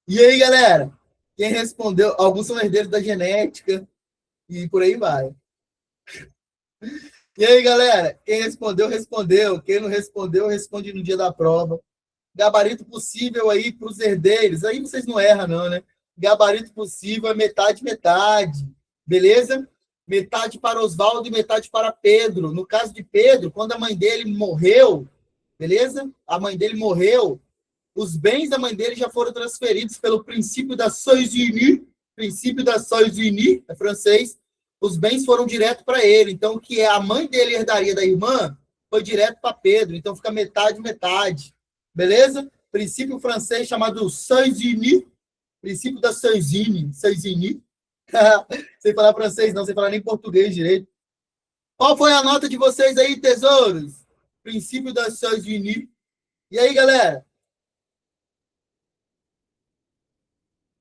E aí, galera? Quem respondeu? Alguns são herdeiros da genética e por aí vai. E aí, galera? Quem respondeu, respondeu. Quem não respondeu, responde no dia da prova. Gabarito possível aí para os herdeiros. Aí vocês não erram, não, né? Gabarito possível é metade, metade. Beleza? Metade para Oswaldo e metade para Pedro. No caso de Pedro, quando a mãe dele morreu, beleza? A mãe dele morreu, os bens da mãe dele já foram transferidos pelo princípio da Soizini, princípio da Soizini, é francês, os bens foram direto para ele. Então, o que é a mãe dele herdaria da irmã, foi direto para Pedro. Então, fica metade, metade. Beleza? Princípio francês chamado Soizini, princípio da Soizini, Soizini. Sem falar francês, não, sem falar nem português direito. Qual foi a nota de vocês aí, tesouros? Princípio da Soizini. E aí, galera?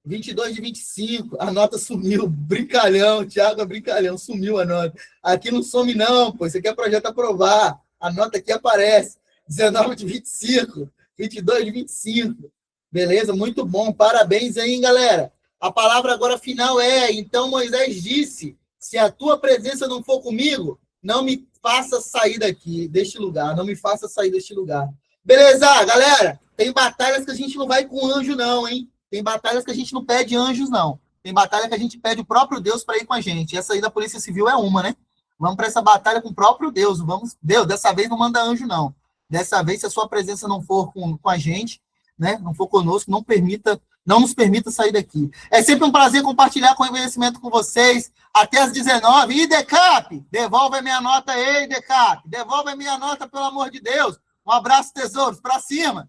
22 de 25, a nota sumiu, brincalhão, Thiago é brincalhão, sumiu a nota. Aqui não some não, pô, isso aqui é projeto a aprovar, a nota aqui aparece, 19 de 25, 22 de 25, beleza, muito bom, parabéns aí, hein, galera. A palavra agora final é, então Moisés disse, se a tua presença não for comigo, não me faça sair daqui, deste lugar, não me faça sair deste lugar. Beleza, galera, tem batalhas que a gente não vai com anjo não, hein? Tem batalhas que a gente não pede anjos, não. Tem batalha que a gente pede o próprio Deus para ir com a gente. Essa aí da Polícia Civil é uma, né? Vamos para essa batalha com o próprio Deus. Vamos, Deus, dessa vez não manda anjo, não. Dessa vez, se a sua presença não for com a gente, né? Não for conosco, não nos permita sair daqui. É sempre um prazer compartilhar conhecimento com vocês. Até às 19. E Decap, devolve a minha nota aí, Decap. Devolve a minha nota, pelo amor de Deus. Um abraço, tesouros. Para cima.